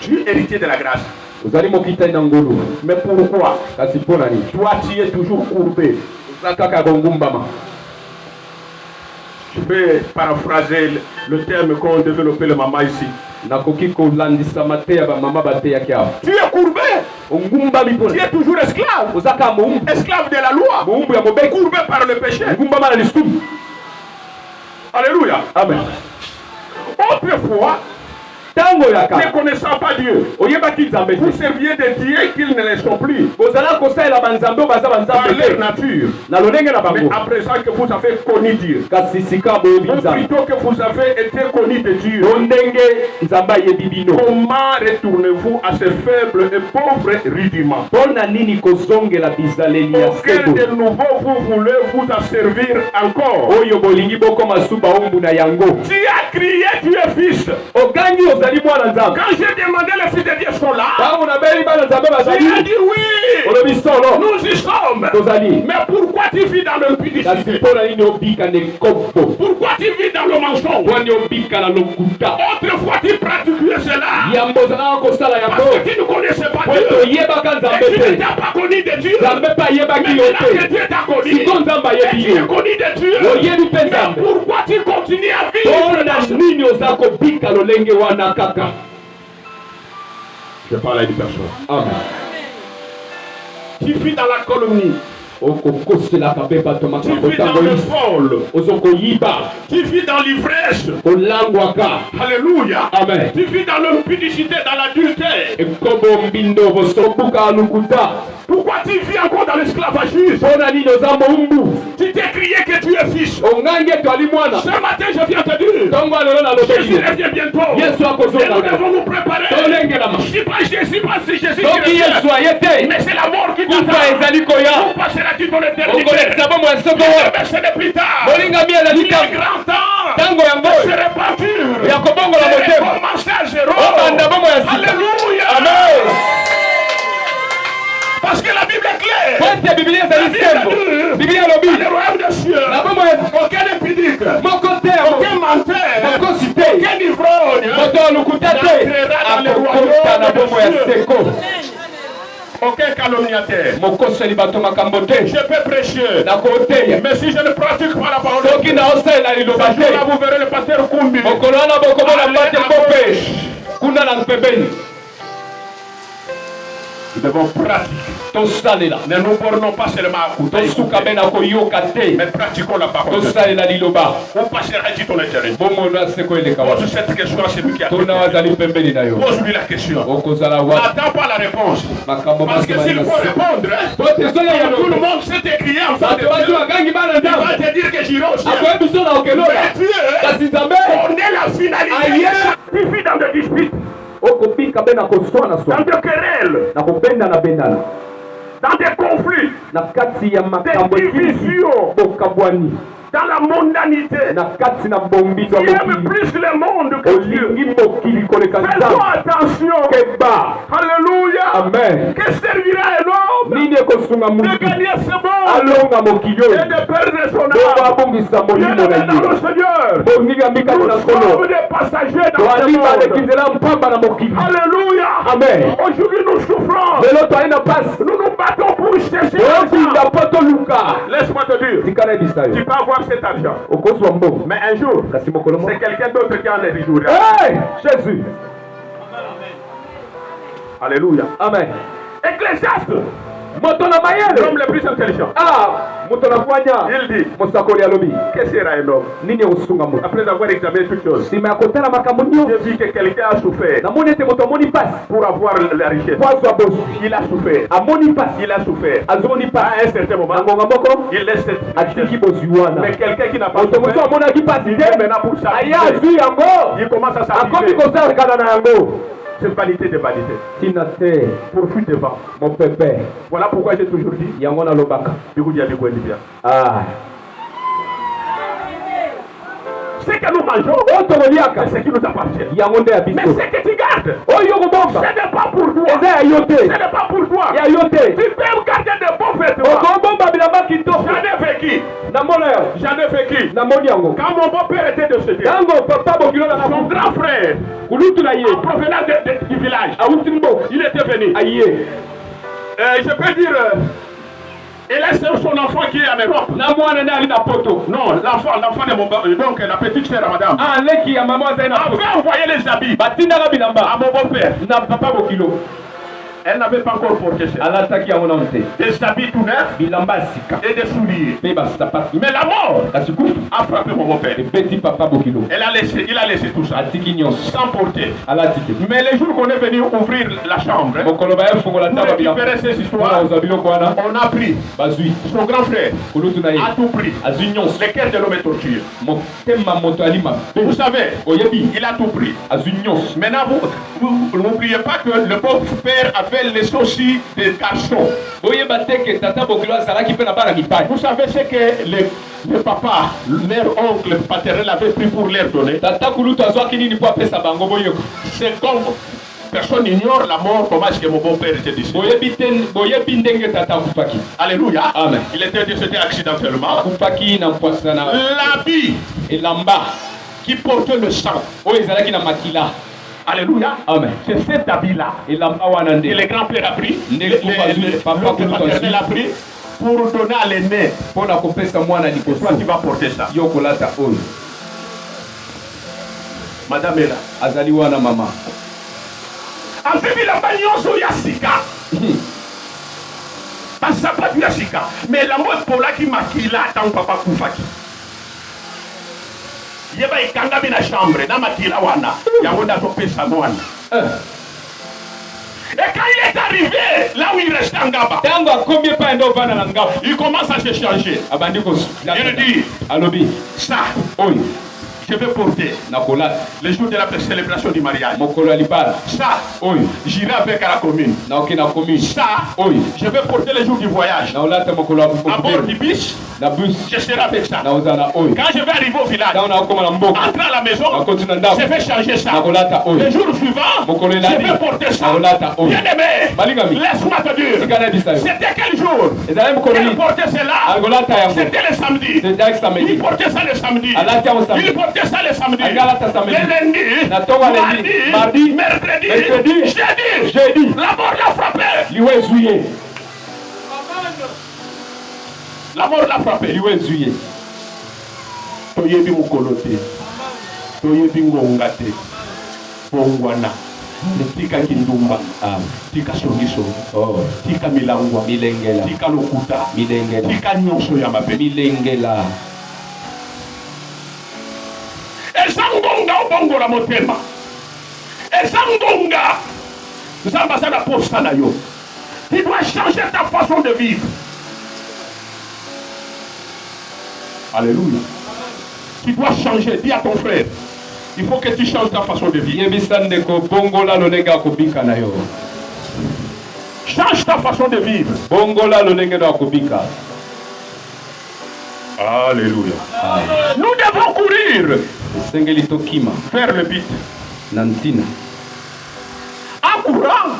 tu es héritier de la grâce. Ozali mokitani na ngolu. Mais pourquoi? Kasi pona ni. Toi, tu es toujours courbé. Kaka gongumbama. Je vais paraphraser le terme qu'ont développé le maman ici. Nakoki kolandisa mate ya ba mama bate ya kia. Tu es courbé. Ongumbami Tu pona. es toujours esclave. Ozaka moumbu. Esclave de la loi. Moumbu ya mobeki. Courbé par le péché. Ngumbama na lisumu. Alléluia. Amen. Autrefois, Tango ya ne ka. connaissant pas Dieu, Oyebaki nzambe vous te. serviez des dieux qu'ils ne les sont plus. Bozala kosalela banzambe baza Par banzambe leur te. nature. Na lolenge na Mais bango. à présent que vous avez connu Dieu, Kasi sika boyebi ou nzambe. plutôt que vous avez été connu de Dieu, Ondenge nzambe ayebi bino. comment retournez-vous à ces faibles et pauvres rudiments? Mpona nini kozongela bizaleli ya Auquel sebo. de nouveau vous voulez vous asservir encore? Oyo bolingi bokoma suba ombu na yango. Tu as crié, tu es fils. Okangi ozali mwana nzambe. Quand j'ai demandé les fils de Dieu sont là, Tango nabeli bana nzambe tu as bazali. dit oui, Olobi solo. nous y sommes. Tozali. Mais pourquoi tu vis dans Kasi l'impudicité? mpona nini obika na ekobo. Pourquoi tu vis dans le mensonge? Wani obika na lokuta. Autrefois tu pratiquais cela Yambo ozalaka kosala parce yango. que tu ne connaissais pas Po Dieu. toyebaka Et nzambe tu te. n'étais pas connu de Dieu. Nzambe mpe ayebaki yo Maintenant que te. Dieu t'a connu, Siko nzambe et ayebi tu es yo. connu de Dieu. Oyebi mpe Mais nzambe. pourquoi tu continues à vivre Mpona dans ce... nini oza kobika lolenge wana kaka. Je parle à une personne. Amen. Tu vis dans la calomnie. Okokoselaka mpe bato Tu makambo vis dans ntango le nyonso. vol. Ozokoyiba. Tu vis dans l'ivresse. Olangwaka. Alléluia. Amen. Tu vis dans l'impudicité, dans l'adultère. Ekobo mbindo bosobuka lukuta. Pourquoi tu vis encore dans l'esclavagisme? Mpona nini oza moumbu. Tu t'es crié que tu es fils. Ongangi etwali mwana. Ce matin, je viens te dire. Ntongo alelo na Jésus lobeli. revient bientôt. Yesu Et nous akozonga. devons nous préparer. Tolengelama. Je ne sais pas si Jésus qui Soki revient. Yesu aye te. Mais c'est la mort qui Kufa t'attend. ezali koya. Où passeras-tu ton éternité? Okolekisa bomoi ya soko. Mais ce n'est plus tard. Molingami Il ezali est tango. grand temps Tango yango de se répartir. ya kobongola De motema. recommencer à zéro. Obanda bomoi ya sika. Alléluia. Amen. Parce que la Bible est claire. Kwete Biblia ezali sembo. Biblia lobi. Dans le royaume des cieux, Na bomoi ya aucun impudique, moko te. aucun menteur, Mokosi te. aucun ivrogne Moto ya lokuta te. Akokota na bomoi ya seko. aucun calomniateur. Mokoseli bato makambo te. Je peux prêcher. Nakoteya. Mais si je ne pratique pas la parole de Soki Dieu, naosalela liloba ce jour-là, te. vous verrez le pasteur Kumbi. Mokolo wana bokomona Allez mbate à kope. gauche. Kuna na pembeni. Nous devons pratiquer. Tosalela. Ne nous bornons pas seulement à écouter, Tosuka mpe na koyoka te. mais pratiquons la parole de Dieu. Tosalela liloba. Où passeras-tu ton éternité? Bomona seko eleka wana. Pose cette question à celui qui a Tona wazali pembeni na yo. Pose-lui la question. Okozala wa. N'attends pas la réponse. Makambo Parce que maki s'il malina faut se. répondre, hein, Tote soya ya tout le no. monde s'est écrié en face de Bato bato Dieu. agangi bana Il va nzambe. te dire que j'irai au ciel. Akoyebi so na okelola. Mais Dieu Kasi nzambe. connaît la finalité. Aïe. Tu vis dans des disputes, Okobika mpe na koswana dans swana. des querelles, Na kobendana bendana. dans des conflits, Na kati ya makambo des divisions. bokabwani. dans la mondanité. Tu aimes plus le monde que Dieu. Faisons attention. Alléluia. Amen. Que servira un homme de gagner ce monde et de perdre son âme? Bien-aimés dans le Seigneur, nous sommes des passagers dans ce monde. Alléluia. Amen. Aujourd'hui nous souffrons. Nous nous battons pour chercher l'argent. Laisse-moi te dire, tu peux avoir cet argent, mais un jour, c'est quelqu'un d'autre qui en est du jour. Hey, Jésus. Alléluia. Amen. Ecclésiaste, l'homme le plus intelligent, il dit, que sera un homme? Après avoir examiné toutes choses, j'ai vu que quelqu'un a souffert pour avoir la richesse. Il a souffert. Il a souffert. À un certain moment, il laisse cette richesse. Mais quelqu'un qui n'a pas souffert, il est maintenant pour ça. Il commence à s'amuser. C'est vanité de vanité. Pour fuir devant. Mon pépé. Voilà pourquoi j'ai toujours dit. Yangona lobaka. Ce que nous mangeons, c'est ce qui nous appartient. Mais ce que tu gardes, ce n'est pas pour toi. Ce n'est pas pour toi. Tu peux garder de bons vêtements. J'en ai vécu. Quand mon beau-père était décédé, son grand frère, en provenance du village, il était venu. Je peux dire, il laisse son enfant qui est en Europe. Non, l'enfant de mon donc la petite sœur à madame. Avait envoyé les habits à mon beau-père. Elle n'avait pas encore porté ça. Des habits tout neufs et des souliers. Mais la mort a frappé mon beau-père. Il a laissé tout ça sans porter. Mais les jours qu'on est venu ouvrir la chambre pour récupérer ces histoires, on a pris son grand frère a tout pris. Le cœur de l'homme est torturé. Vous savez, il a tout pris. Maintenant, vous n'oubliez pas que le pauvre père avait laissé aussi des garçons. Vous savez ce que le papa, leur oncle paternel avait pris pour leur donner. C'est comme personne n'ignore la mort, comment est-ce que mon bon-père était décédé. Alléluia. Amen. Il était décédé accidentellement. L'habit et l'amba qui portait le sang. Alléluia. Amen. C'est cet habit-là que le grand-père a pris, le paternel a pris pour donner à l'aîné. Toi, tu vas porter ça. Madame est là. Maman. Bilamba nyonso ya sika. Basapatu ya sika. Mais la mort pour la qui makila tant papa kufaki. Yeba ikanga bina chambre na makila wana. Yango da topesa wana. Et quand il est arrivé là où il restait en Gaba, il commence à se changer. Il dit ça, je vais porter le jour de la célébration du mariage. Ça, j'irai avec à la commune. Ça, je vais porter le jour du voyage. À bord du bus, je serai avec ça. Quand je vais arriver au village, entrer à la maison, je vais changer ça. Le jour suivant, je vais porter ça. Bien aimé, laisse-moi te dire, c'était quel jour? Il portait cela. C'était le samedi. Il portait ça le samedi. Il portait ça le samedi, le lundi, mardi, mercredi, jeudi. La mort l'a frappé. La mort l'a frappé. Toyebi mukolote, toyebi ngongate, pongwana, tika kindumba, tika songiso, tika milangwa, tika lokuta, tika nyonso ya mabe, milengela. Ezangonga obongola motema. Ezangonga Zamba sana posta na yo. Tu dois changer ta façon de vivre. Alléluia. Tu dois changer. Dis à ton frère, il faut que tu changes ta façon de vivre. Change ta façon de vivre. Alléluia. Nous devons courir vers le but. En courant,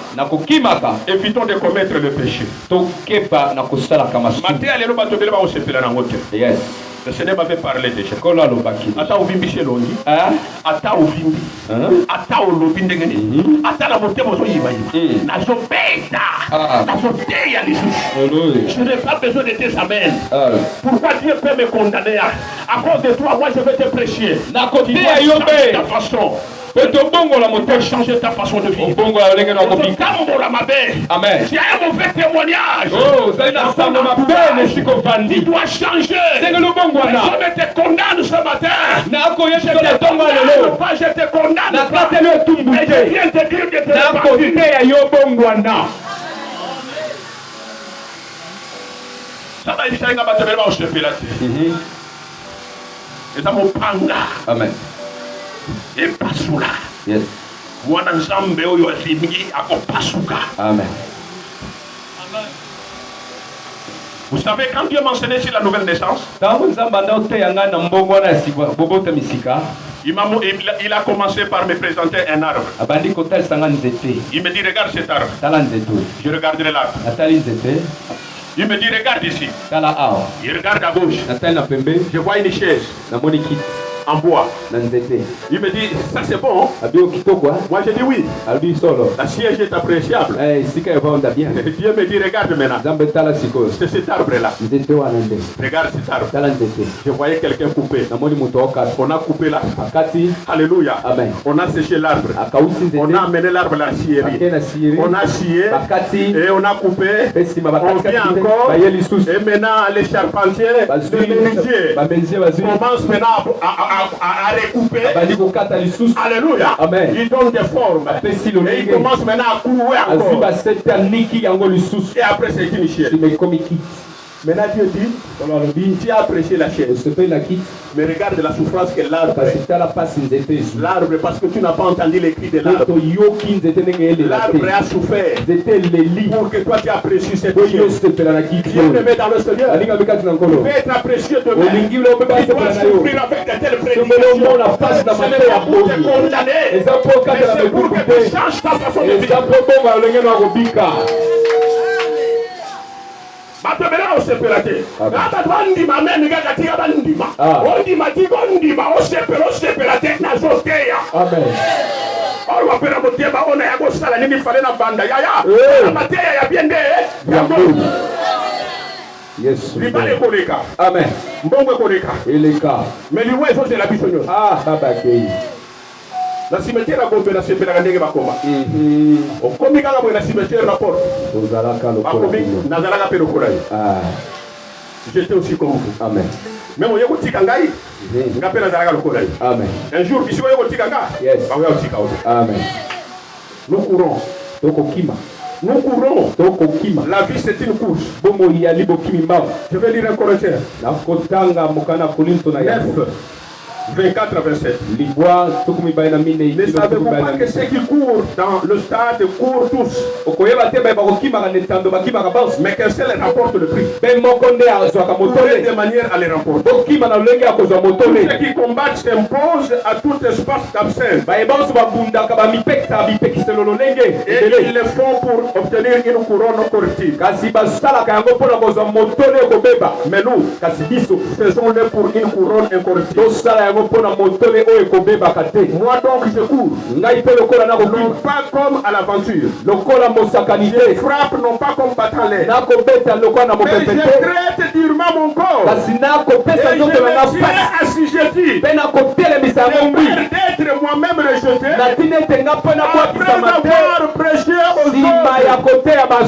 évitons de commettre le péché. Yes. Le Seigneur m'avait parlé déjà. Ata uvimbi chez l'ongi. Ata uvimbi. Ata olobi ndengeni. Ata la moté bozo yibayi. Na zopeta. Na zoteya lisusu. Je n'ai pas besoin de tes amens. Pourquoi Dieu peut me condamner? À cause de toi, moi je vais te prêcher. Na côté yombe ta façon. Pour changer ta façon de vivre. Amen. Tu as un mauvais témoignage. Tu dois changer. Je te condamne ce matin. Je te condamne pas, je te condamne pas. Et je viens te dire que tu es parti. Ça va être un Amen. Et pasula. Yes. Mwana nzambe oyo azimgi akopasuka. Amen. Vous savez, quand Dieu mentionnait sur la nouvelle naissance, il a commencé par me présenter un arbre. Il me dit, regarde cet arbre. Je regarderai l'arbre. Il me dit, regarde ici. Il regarde à gauche. Je vois une chaise en bois. Il me dit, ça c'est bon. Moi je dis oui. La siège est appréciable. Dieu me dit, regarde maintenant. C'est cet arbre-là. Regarde cet arbre. Je voyais quelqu'un couper. On a coupé l'arbre. Alléluia. Amen. On a séché l'arbre. On a amené l'arbre à la scierie. On a scié et on a coupé. On vient encore. Et maintenant les charpentiers, les menuisiers commencent maintenant à recouper. Alléluia. Amen. Ils donnent des formes. Et ils commencent maintenant à couper encore. Et après c'est une chaise. Maintenant Dieu dit, tu as apprécié la chaise. Mais regarde la souffrance que l'arbre. L'arbre, parce que tu n'as pas entendu les cris de l'arbre. L'arbre a souffert pour que toi tu apprécies cette chaise. Dieu te met dans le Seigneur. Tu veux être apprécié demain. Tu dois souffrir avec de telles prédictions. Ce n'est pas pour te condamner, mais c'est pour que tu changes ta façon de vivre. Yes. Amen. Mais lui c'est la bichonneuse. Ah, baba la cimetière a gombé la cimetière à Ndege Bakoma. Au comica la cimetière rapport. Nazaraka Perokorai. J'étais aussi comme vous. Amen. Mais on y a un tikangai. Ngapé Nazaraka Lokorai. Amen. Un jour, ici, on y a un tikanga. Yes. Amen. Nous courons. Nous courons. La vie c'est une course. Je vais lire un Corinthien. 24 à 27. Ne savez-vous pas que ceux qui courent dans le stade courent tous, mais qu'un seul remporte le prix. Courez de manière à les remporter. Ceux qui combattent s'imposent à tout espace d'absence. Et ils le font pour obtenir une couronne corrective. Mais nous, faisons-le pour une couronne incorruptible. Moi donc je cours, non pas comme à l'aventure. Je frappe non pas comme battant l'air. Mais je traite durement mon corps. Et je me tiens assujetti. D'être moi-même rejeté. Après avoir prêché aux autres, je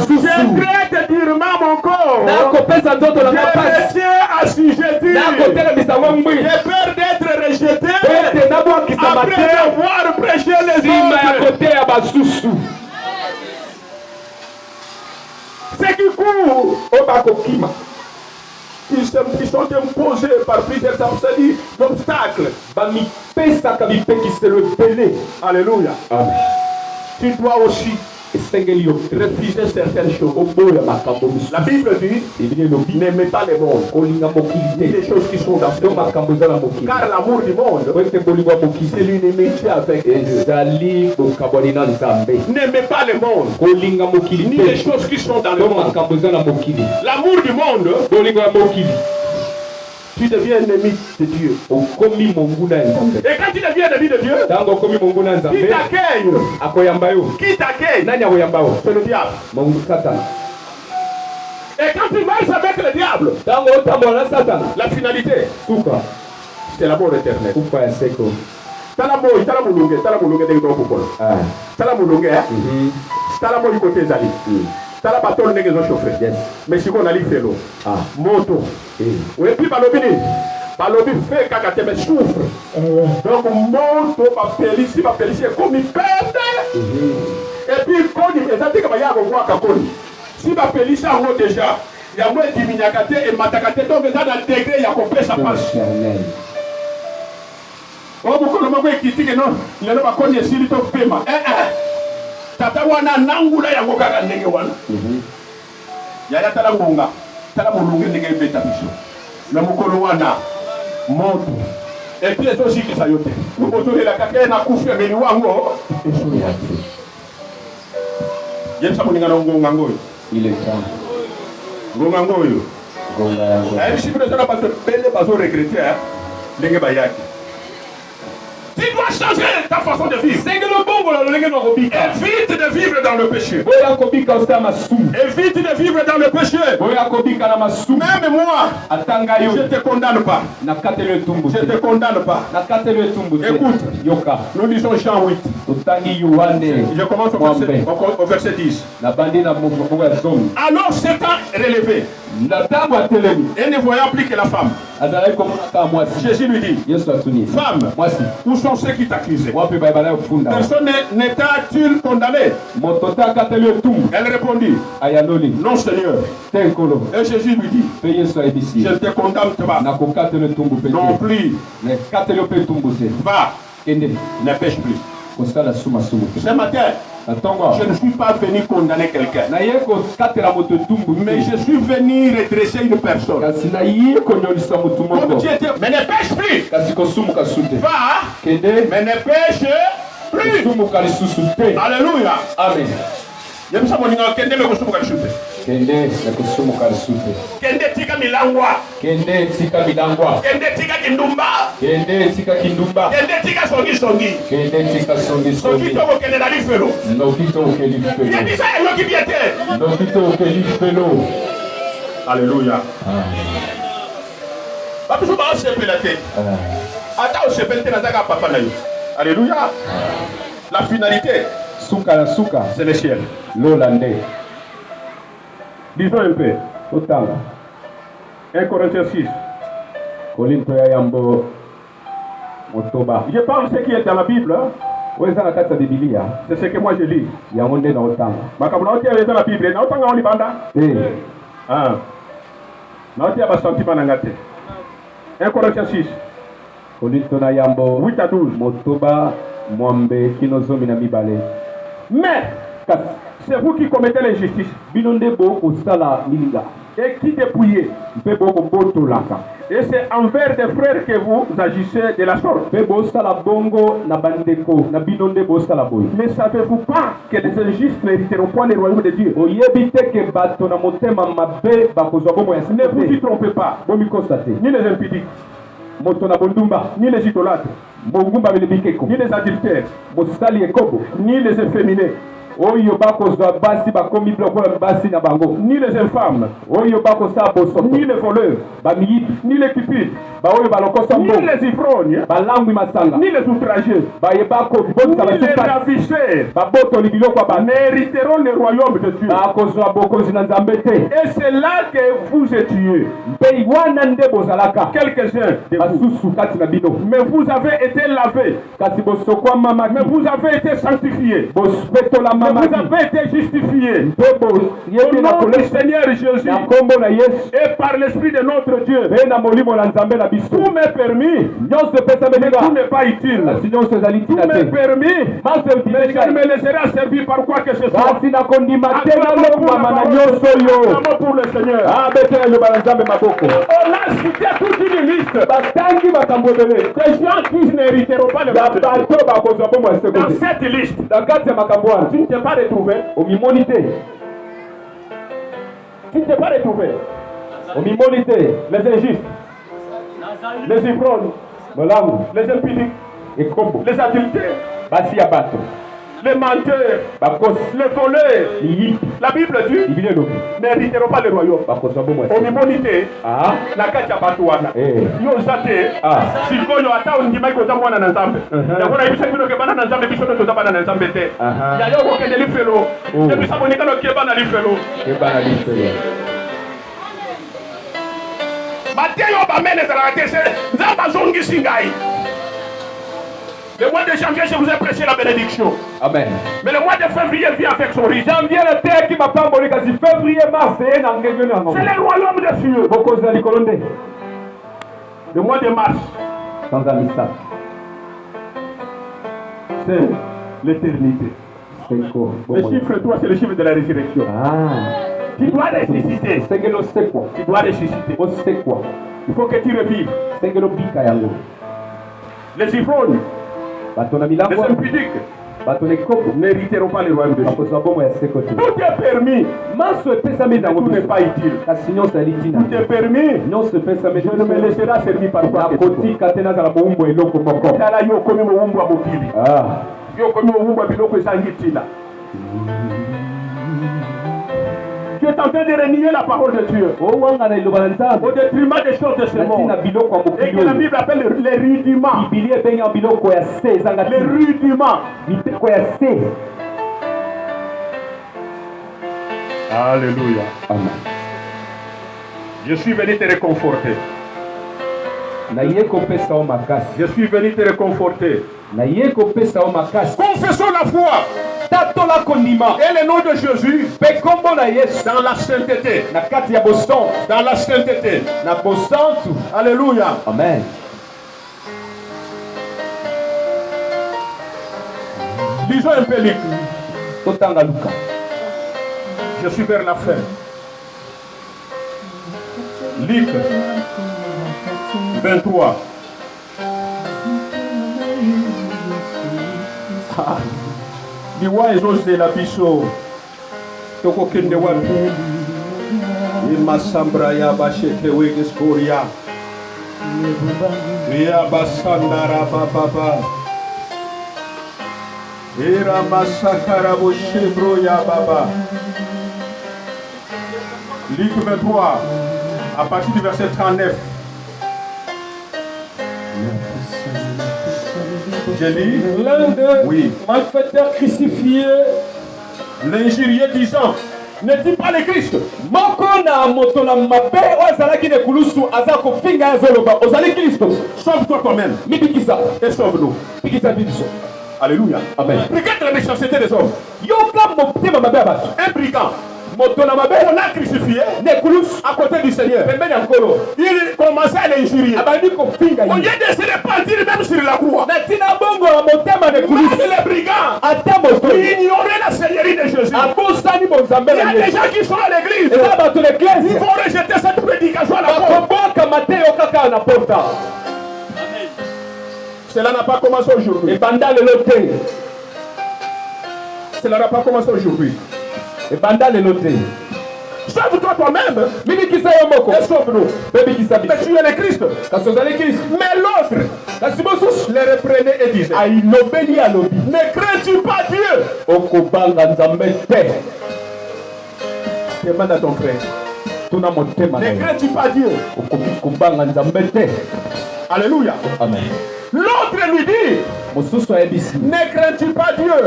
traite durement mon corps. Je me tiens assujetti. J'ai peur d'être rejeté après avoir prêché les autres. Ceux qui courent au Bakokima, ils sont imposés par plusieurs obstacles. Alléluia. Amen. Tu dois aussi refuser certaines choses. La Bible dit, n'aimez pas les mondes, ni les choses qui sont dans ce monde. Car l'amour du monde, c'est l'inimitié avec Dieu. N'aimez pas les mondes, ni les choses qui sont dans le monde. L'amour du monde, tu deviens ennemi de Dieu. Et quand tu deviens ennemi de Dieu, qui t'accueille, c'est le diable. Et quand tu marches avec le diable, la finalité, c'est l'amour éternel. Tala bateau n'est que chauffeur. Mais si on a l'ifelo, moto. Et puis balobi fait kakate me souffre. Donc moto va pélisser comme il pète. Et puis quand il est exacté comme il y a un roi kakoni. Si va pélisser en haut déjà, il y a moins de miniakate et matakate donc il y a un degré il y a compris sa passe. On vous connaît pas qui dit que non, il n'y a pas connu si il te fait mal. Tata wana nangula ya ngokaka ndenge wana. Yaya tala ngunga, tala mulungu ndenge beta biso. Na mukolo wana moto. Et puis les aussi qui ça yote. Nous posons la kaka na kufi ngeni wango. Eso yate. Yemsa muninga ngonga ngoyo. Il est temps. Ngonga ngoyo. Ngonga ngoyo. Ay si peut-être pas pele pas regretter ndenge bayaki. Tu dois changer ta façon de vivre. Évite de vivre dans le péché. Évite de vivre dans le péché. Même moi, je ne te condamne pas. Je ne te condamne pas. Écoute, nous lisons Jean 8. Je commence au verset 10. Alors Satan relevé. Et ne voyant plus que la femme. Jésus lui dit, femme, où sont ceux qui t'accusaient? Personne n'était-il condamné? Elle répondit, non Seigneur. Et Jésus lui dit, je ne te condamne pas non plus. Va, ne pêche plus. Ce matin, je ne suis pas venu condamner quelqu'un, mais je suis venu redresser une personne. Comme Dieu était, mais ne pêche plus. Va, mais ne pêche plus. Alléluia. Amen. Je me sens kende me kusumuka shute. Kende tika milangwa. Kende tika kindumba. Kende tika songi. Songi toko kende na lifelo. Il dit ça et qui biete. Alléluia. Pas toujours pas se pélater. Attends, se pélater na zaka papa na yo. Alléluia. La finalité, c'est le ciel. Disons un peu. 1 Corinthiens 6. Je parle ce qui est dans la Bible. C'est ce que moi je lis. Makabula est dans la Bible. Naotanga on libanda. Naotia ba sentiment nangate. 1 Corinthiens 6. 8 à 12. Mais c'est vous qui commettez l'injustice et qui dépouillez. Et c'est envers des frères que vous agissez de la sorte. Mais savez-vous pas que les injustes n'hériteront point le royaume de Dieu? Ne vous y trompez pas, ni les impudiques, ni les idolâtres, ni les adultères, ni les efféminés, ni les infâmes, ni les voleurs, ni les cupides, ni les ivrognes, ni les outrageux, ni les ravisseurs n'hériteront le royaume de Dieu. Et c'est là que vous étiez quelques-uns de vous. Mais vous avez été lavés, mais vous avez été sanctifiés, avez été justifiés au nom du Seigneur Jésus et par l'Esprit de notre Dieu. Tout m'est permis, mais tout n'est pas utile. Tout m'est permis, mais je ne me laisserai servir par quoi que ce soit. Pour le Seigneur. On a cité toute une liste des gens qui ne mériteront pas le baptême. Dans cette liste, tu ne t'es pas retrouvé. Tu ne t'es pas retrouvé. Les injustes, les ivrognes, les impudiques, les adultères, les menteurs, les voleurs. La Bible dit n'hériteront pas le royaume. Omimonité, la kacha batuana. Yo zate, sikoyo ata ondima iko zamwana na nzambe. Yakona ibisa kino ke bana na nzambe biso to zabana na nzambe te. Ya yo ko kende lifelo. Ebisa bonika no ke bana lifelo. Mateyo ba mene zara tese, nzamba zongi singai. Le mois de janvier, je vous ai prêché la bénédiction. Amen. Mais le mois de février vient avec son rythme. Janvier, le terre qui m'a pas volé, février, mars, c'est le royaume des cieux. Le mois de mars, sans amistad, c'est l'éternité. Le chiffre 3, c'est le chiffre de la résurrection. Tu dois ressusciter. Tu dois ressusciter. Il faut que tu revives. Les ivrognes, les impudiques n'hériteront pas le royaume de Dieu. Tout est permis, mais tout n'est pas utile. Tout est permis, je ne me laisserai servir par quoi que tu es en train de renier la parole de Dieu au détriment des choses de ce monde et que la Bible appelle les rudiments. Les rudiments. Alléluia. Amen. Je suis venu te réconforter. Je suis venu te réconforter. Confessons la foi et le nom de Jésus dans la sainteté. Dans la sainteté. Alléluia. Amen. Lisons un peu Luc. Je suis vers la fin. Luc 23. Liwa ezose la biso toko kende wapi imasambra ya basheke wegeskoria ya basandara baba era masakara boshebro ya baba. Luc 23 à partir du verset 39. J'ai lu l'un des malfaiteurs crucifiés, l'injurié disant, ne dis pas le Christ. Sauve-toi toi-même et sauve-nous. Alléluia. Amen. Regarde la méchanceté des hommes. Un brigand. On a crucifié à côté du Seigneur. Il commençait à l'injurier. Au lieu de se repentir même sur la croix, les brigands ignoraient la Seigneurie de Jésus. Il y a des gens qui sont à l'église. Ils vont rejeter cette prédication à la porte. Cela n'a pas commencé aujourd'hui. Cela n'a pas commencé aujourd'hui. Sauve-toi toi-même. Et sauve-nous. Mais tu es le Christ. Mais l'autre les reprenait et disait, ne crains-tu pas Dieu? Demande à ton frère. Ne crains-tu pas Dieu? Alléluia. Amen. L'autre lui dit, ne crains-tu pas Dieu?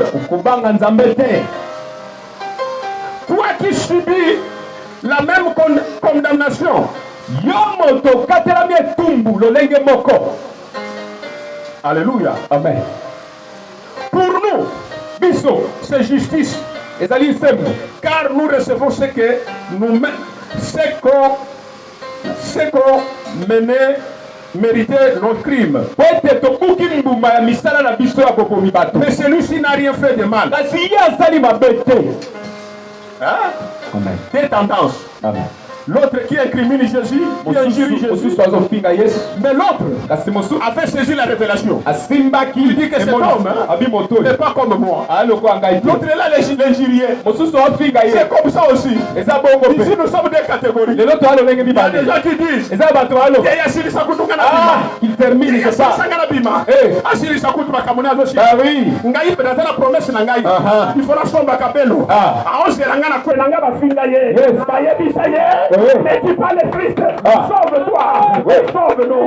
Toi qui subis la même condamnation. Alléluia. Amen. Pour nous, c'est justice. Car nous recevons ce qu'on menait, méritait nos crimes. Mais celui-ci n'a rien fait de mal. Hein? Amen. Des tendances. Amen. L'autre qui incrimine Jésus, qui injurie Jésus. Mais l'autre a fait saisir la révélation. Il dit que cet homme n'est pas comme moi. L'autre est là, l'injurier. C'est comme ça aussi. Ici, nous sommes des catégories. Il y a des gens qui disent qu'il termine ça. Il faudra sombre capello. Mais tu parles de Christ, sauve-toi, sauve-nous.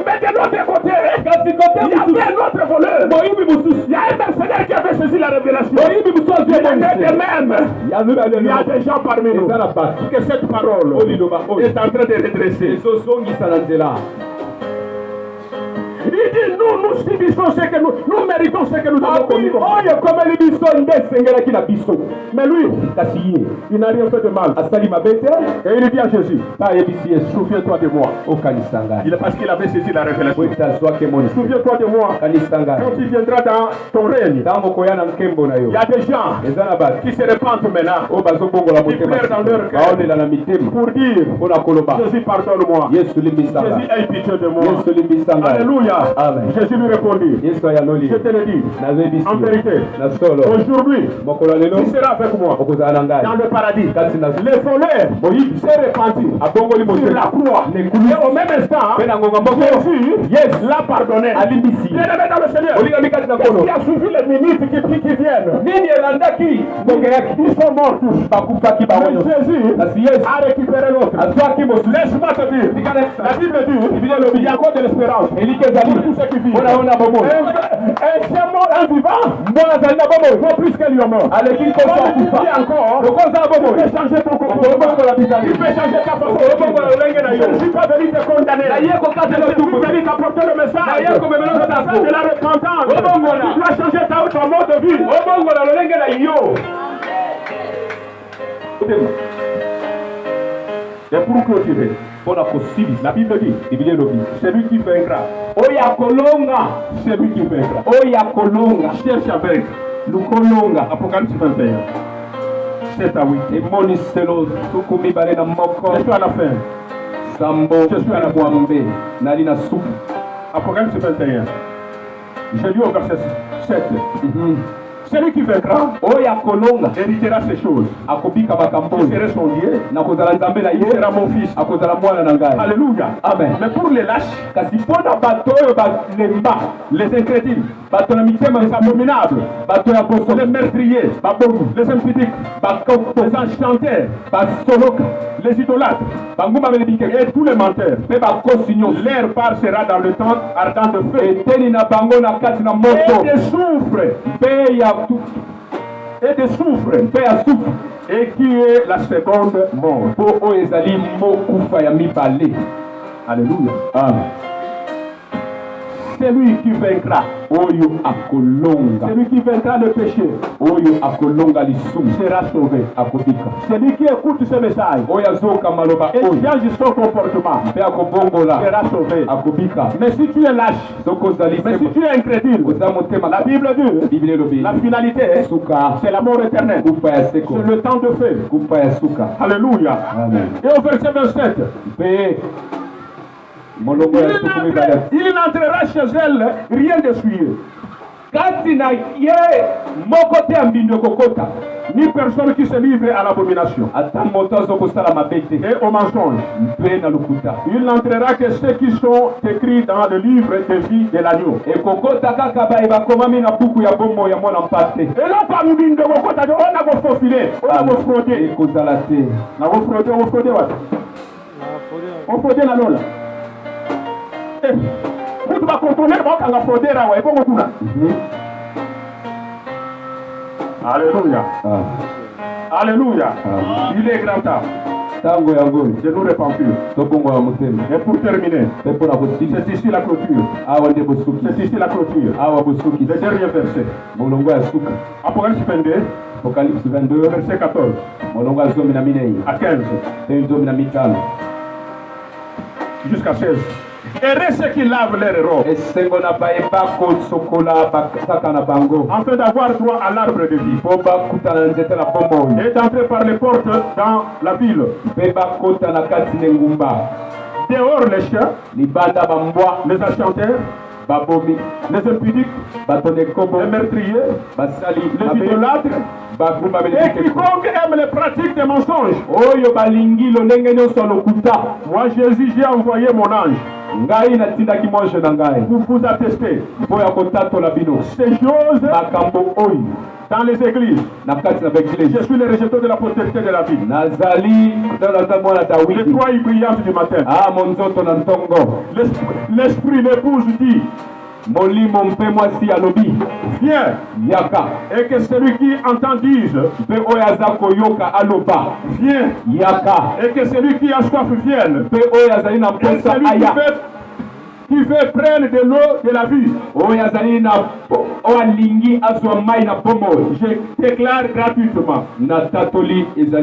Mais de l'autre côté, il y avait un autre voleur. Il y a un mercenaire qui avait saisi la révélation. Il y a des gens parmi nous que cette parole est en train de redresser. Il dit, nous subissons ce que nous méritons ce que nous avons commis. Mais lui, il n'a rien fait de mal. Et il dit à Jésus, souviens-toi de moi. Il est parce qu'il avait saisi la révélation. Souviens-toi de moi. Quand tu viendras dans ton règne, il y a des gens qui se répandent maintenant, qui pleurent dans leur cœur pour dire, Jésus pardonne-moi. Jésus aie pitié de moi. Alléluia. Amen. Jésus lui répondit, je te le dis, en vérité, aujourd'hui, tu seras avec moi dans le paradis. Les voleurs s'est répandu sur la croix. Et au même instant, Jésus l'a pardonné. Bien aimé dans le Seigneur, qu'est-ce qui a suivi les minutes qui viennent? Ils sont morts tous. Mais Jésus a récupéré l'autre. Laisse-moi te dire, la Bible dit, il y a encore de l'espérance. Pour tous ceux qui vivent. Un vivant vaut plus qu'un homme mort. Il dit encore, tu peux changer ton comportement. Tu peux changer ta façon. Je ne suis pas venu te condamner. Je suis venu t'apporter le message de la repentance. Tu dois changer ton mode de vie. Et pour clôturer, la Bible dit, celui qui vaincra, celui qui vaincra, cherche à vaincre. Apocalypse 21, 7 à 8. Je suis à la fin. Je suis à la fin. Apocalypse 21. Je lis au verset 7. Celui qui vaincra héritera ces choses. Je serai son Dieu. Il sera mon fils. Alléluia. Amen. Mais pour les lâches, les incrédules, les abominables, les meurtriers, les impudiques, les enchanteurs, les idolâtres et tous les menteurs, leur part sera dans le temps ardent de feu et de soufre, et qui est la seconde mort. Alléluia. Amen. Celui qui vaincra, celui qui vaincra le péché, sera sauvé. Celui qui écoute ce message et change son comportement sera sauvé. Mais si tu es lâche, mais si tu es incrédule, la Bible dit, la finalité, c'est la mort éternelle. C'est le temps de feu. Alléluia. Amen. Et au verset 27, il n'entrera chez elle rien d'essuyé. Ni personne qui se livre à l'abomination et au mensonge. Il n'entrera que ceux qui sont écrits dans le livre de vie de l'agneau. Et là, parmi nous, on a faufilé, on a fraudé. On fraudé la lola. Vous va contrôler quand frauder là, ouais, Alléluia. Alléluia. Il est grand temps. de nous repentir. Et pour terminer, c'est ici la clôture. C'est ici la clôture. Le dernier verset. Apocalypse 22, verset 14 à 15. Jusqu'à 16. Et ceux qui lavent leurs robes, afin d'avoir droit à l'arbre de vie, et d'entrer par les portes dans la ville. Dehors les chiens, les acheteurs, les impudiques, les meurtriers, les idolâtres, et quiconque aime les pratiques des mensonges. Moi Jésus, j'ai envoyé mon ange pour vous attester ces choses dans les églises. Je suis le rejeton de la postérité de la vie. L'étoile brillante du matin. L'esprit, l'épouse dit, viens, et que celui qui entend dise, viens, et que celui qui a soif vienne, et celui qui veut prendre de l'eau de la vie. Je déclare gratuitement. Et je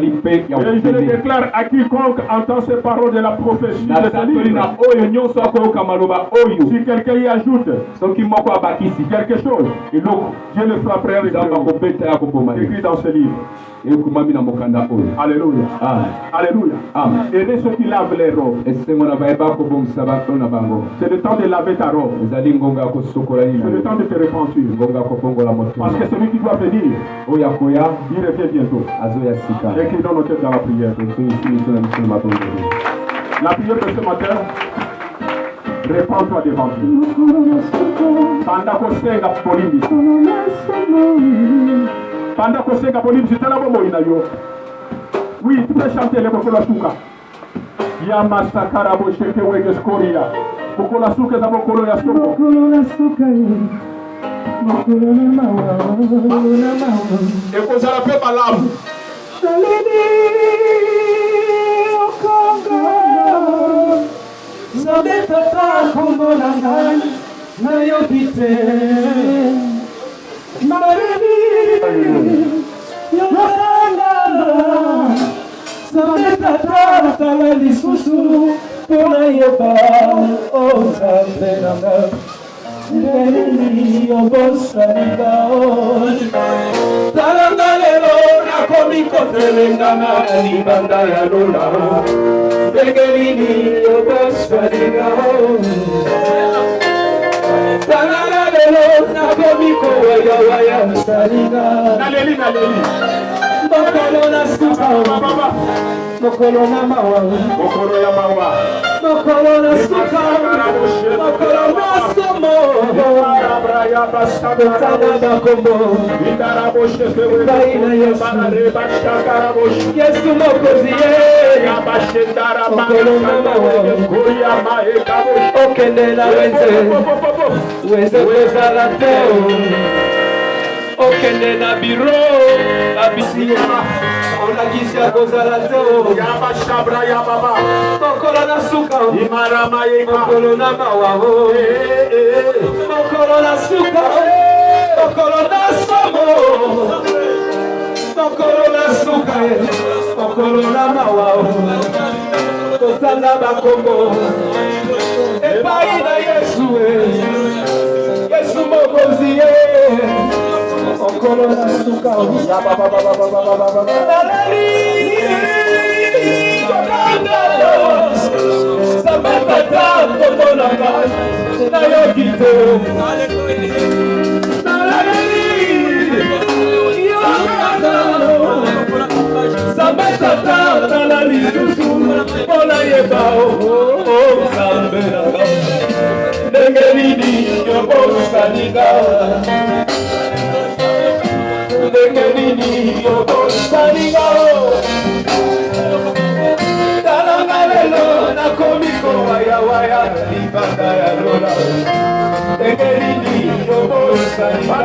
le déclare à quiconque entend ces paroles de la prophétie de ce livre. Si quelqu'un y ajoute quelque chose, Dieu le frapperait avec écrit dans ce livre. Alléluia. Alléluia. Et ceux qui lavent les robes. C'est le temps de laver ta robe. C'est le temps de te repentir. Parce que celui qui doit venir, il revient bientôt. Et qui donne nos têtes dans la prière. La prière de ce matin, répands-toi devant Dieu. Pendant que c'est Gabolim, c'est la bombe inayo. Oui, tu peux chanter les Bokola Souka. Yamasa Karabo Sheke Wegeskoria. Bokola Souka za Bokolo ya Soko. Bokola Souka. Bokola Mawa. Et qu'on s'en rappelle pas l'âme. Salini Okonga. Zabetata Kombolanga. Nayobite. Mareni, Yolanda, Sabetata, Talali Susu, Ponayeba, O Santenanga, Mareni, Obosaniga, Talangalelo, Nakomiko Telengana, Libanda Yalola, Begelini, Obosaniga, Nakomiko waya salina naleli Mokolo na suka Mokolo na mawa Mokolo ya mawa Mokolo na suka Mokolo na somo Abraya basada Sada kombo Indara boshe Baina Yesu Yesu mokoziye Ya bashendara Mokolo na mawa Kuya maeka Okende na Weze kozala teo Okende na biro Abisiya Olakisya kozala teo Yaba shabra ya baba Mokolo na suka Imara maeka Mokolo na mawaho Mokolo na suka Mokolo na samo Mokolo na suka Mokolo na mawaho Kosala bakombo Epai na Yesu Yesu mokoziye Okolo na suka Ya baba Nalali Kodanda Sabetata Komonanga Nayokite Nalali Yokata Sabetata Nalali Susu Mona yeba Sambera Dengelini Yobosaniga Dengelini Yobosaniga Talangalelo Nakomiko waya Libanda ya lola Dengelini Yobosaniga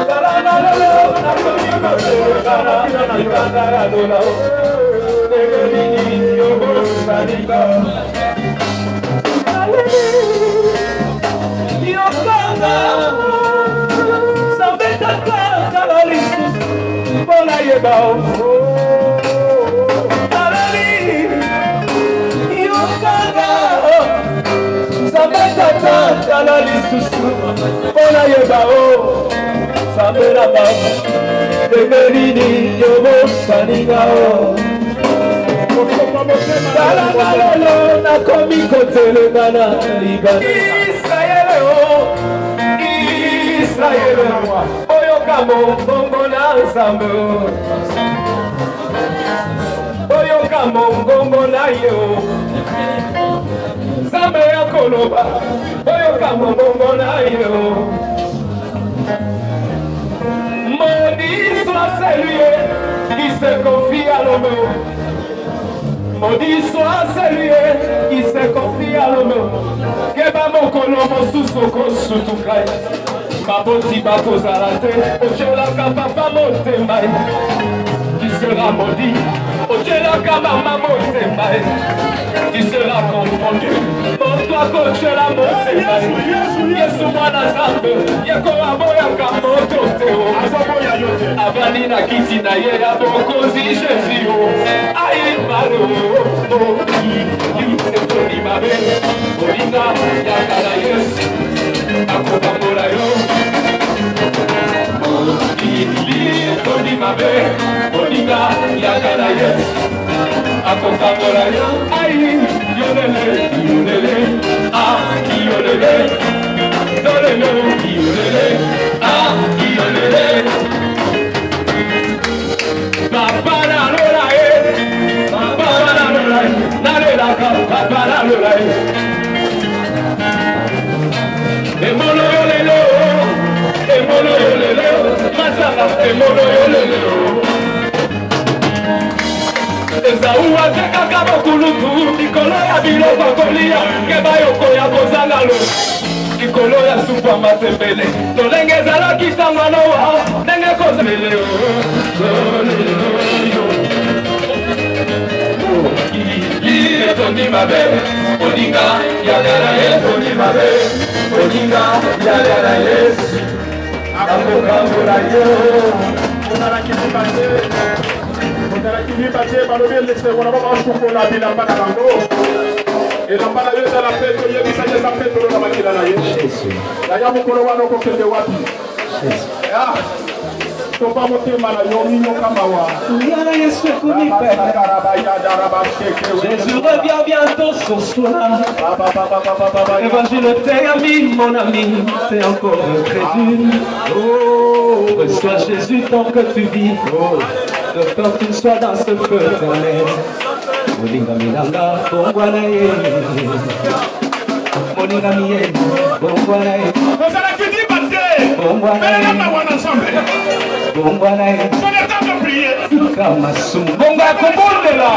Talangalelo Nakomiko waya Libanda ya Okokambola Negelini Yobo Salika Yokanga Sambetaka Kalalisu Bola Yebao Kalali Yokanga Sambetaka Kalalisu Bola Yebao Sambelama Negelini Yobo Salika Salamalolo na komi kotelengana Israel Israel Oyoka mongongo na Nzambe Oyoka mongongo na yo Nzambe ya koloba Oyoka mongongo na yo Maudit soit celui qui se confie à l'homme. Maudit soit celui qui se confie à l'homme. Keba mokolo mosusu sutukai. Maboti bakozalate. Ochelaka papa motembai. Qui sera maudit. Ochelaka mama motembai. Qui sera confondu. Toi kochela motembai. Yesu mwana Nzambe. Yeko aboyaka moto teo. Avani na kiti na ye ya bokozi Jésus. Aïe balo. Toni mabe. Olinga yakala Yesu. Akokambola yo. Toni mabe. Olinga yakala Yesu. Akokambola yo. Aïe yolele yolele. Ah yolele. Yolele yolele. Ah yolele. Papa na lola papa na lola na lola papa na lola emolo yolelo masaka emolo yolelo Ezaua tekaka mokulutu likolo ya biloko kolia keba yoko ya kozangalo likolo ya supa matembele tolenge ezalaki ntango noa ndenge kozamele Toni mabe, olinga yakala Yesu. Toni mabe, olinga yakala Yesu. Akokambola yo. Onarakibibate balobelese wana babashukola bilamba na bango. Elamba na yo ezala peto yebisa yeza peto na makila na ye. Yaya mokolo wana okokende wapi? Topa motema na yo minyo kama wa. Jésus revient bientôt ce soir. Évangile t'es ami, mon ami, t'es encore incrédule. Reçois Jésus tant que tu vis. Tant que tu sois dans ce feu éternel. Molinga milanga, bongwanaye. Molinga miye, bongwanaye. Bongwanaye. Bongwanaye. Kama sumu. Bonga kumbundela.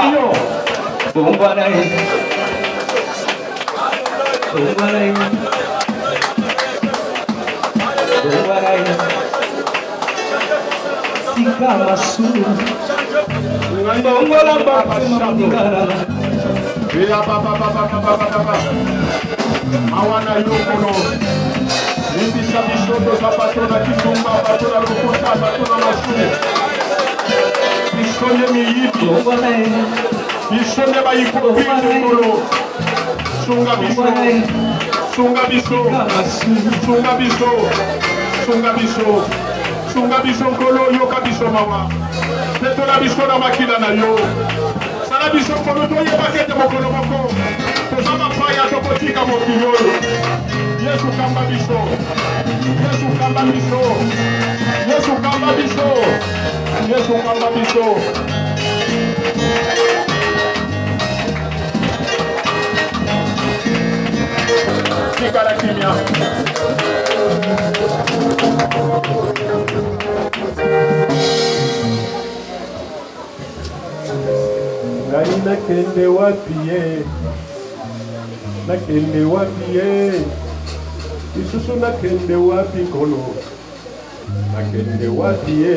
Bongwanaye. Bongwanaye. Bongwanaye. Kama sumu. Bongola bongara. Awana yokono. Nibisa bishoto zapatona kitumba patona lukuta patona mashule. Bishonde miyibi. Bishonde bayipopi kolo. Sunga bisho. Sunga bisho. Sunga bisho. Sunga bisho. Sunga bisho kolo yoka bisho mawa. Petola bisho na makila na yo. Sala bisho kolo to ye pakete mokolo moko. Tozama faya tokotika mokiyolo. Yesu kamba bisho. Yesu kamba bisho. Yesu kamba bisho. Yesu kamba bisho. Kikala kimya. Ngai nakende wapi ye? Nakende wapi ye? Isusu nakende wapi kolo? Nakende wapi ye?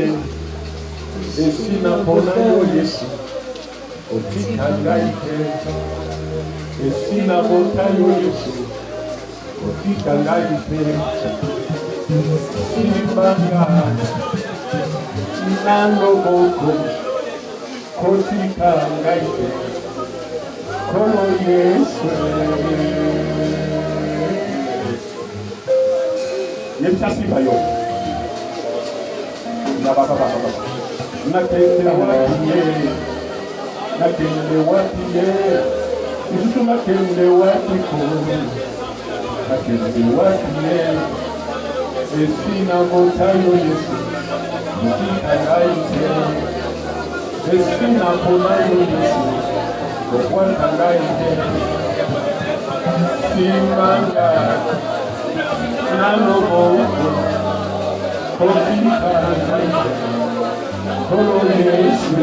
esina mpona yo Yesu otika ngai te esina bota yo Yesu otika ngai te simbanga na loboko kotika ngai te kono Yesu yebisa simba yo nakende wapi ye isusu nakende wapi ko nakende wapi ye esina botayo Yesu mukika ngai te esina bonayo Yesu okwanta ngai te simanga naloboko kotika ngai te kono Yesu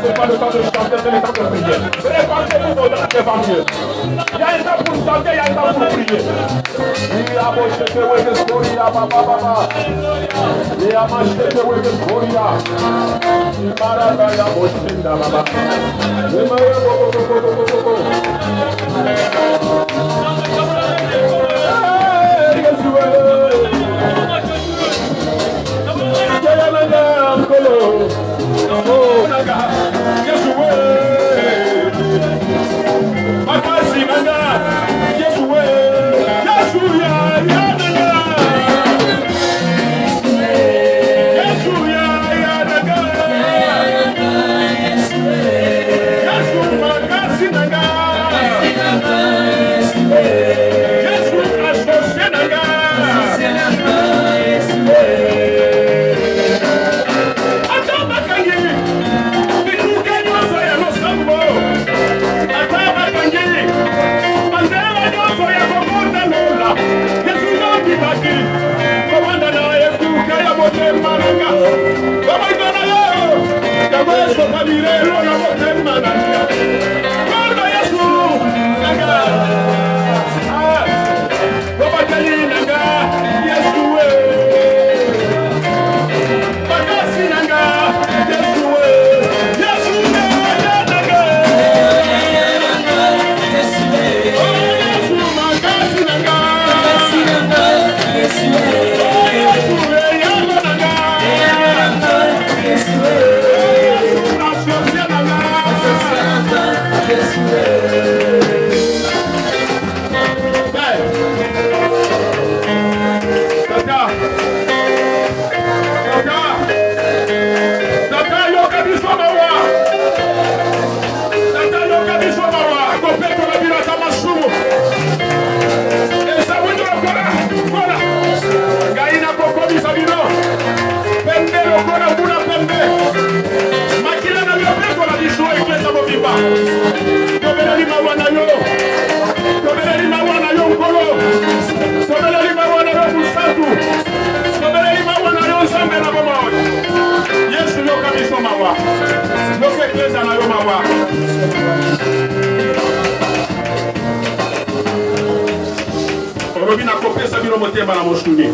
c'est pas le temps de chanter, c'est le temps de prier. Répandez-vous vos dents devant Dieu. Il y a un temps pour chanter, il y a un temps pour prier. Il a moché que oui, que Skoria, papa. Il a moché que oui, que Skoria. Il m'a raté à moché, papa. Il m'a raté Robina kopesa bino motema na mosuni.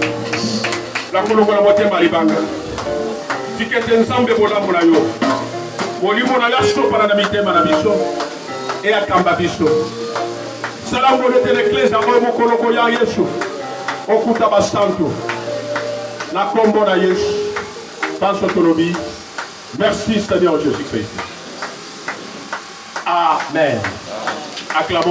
La kolongola motema libanga. Tikete nzambe bolamu na yo. Bolimo na gasto para na mitema na biso. E akamba biso. Salamu lete l'ecclesia mo mokoloko ya Yesu. Okuta bastanto. Na kombo na Yesu. Panso tolobi. Merci Seigneur Jésus-Christ. Amen. Acclamons.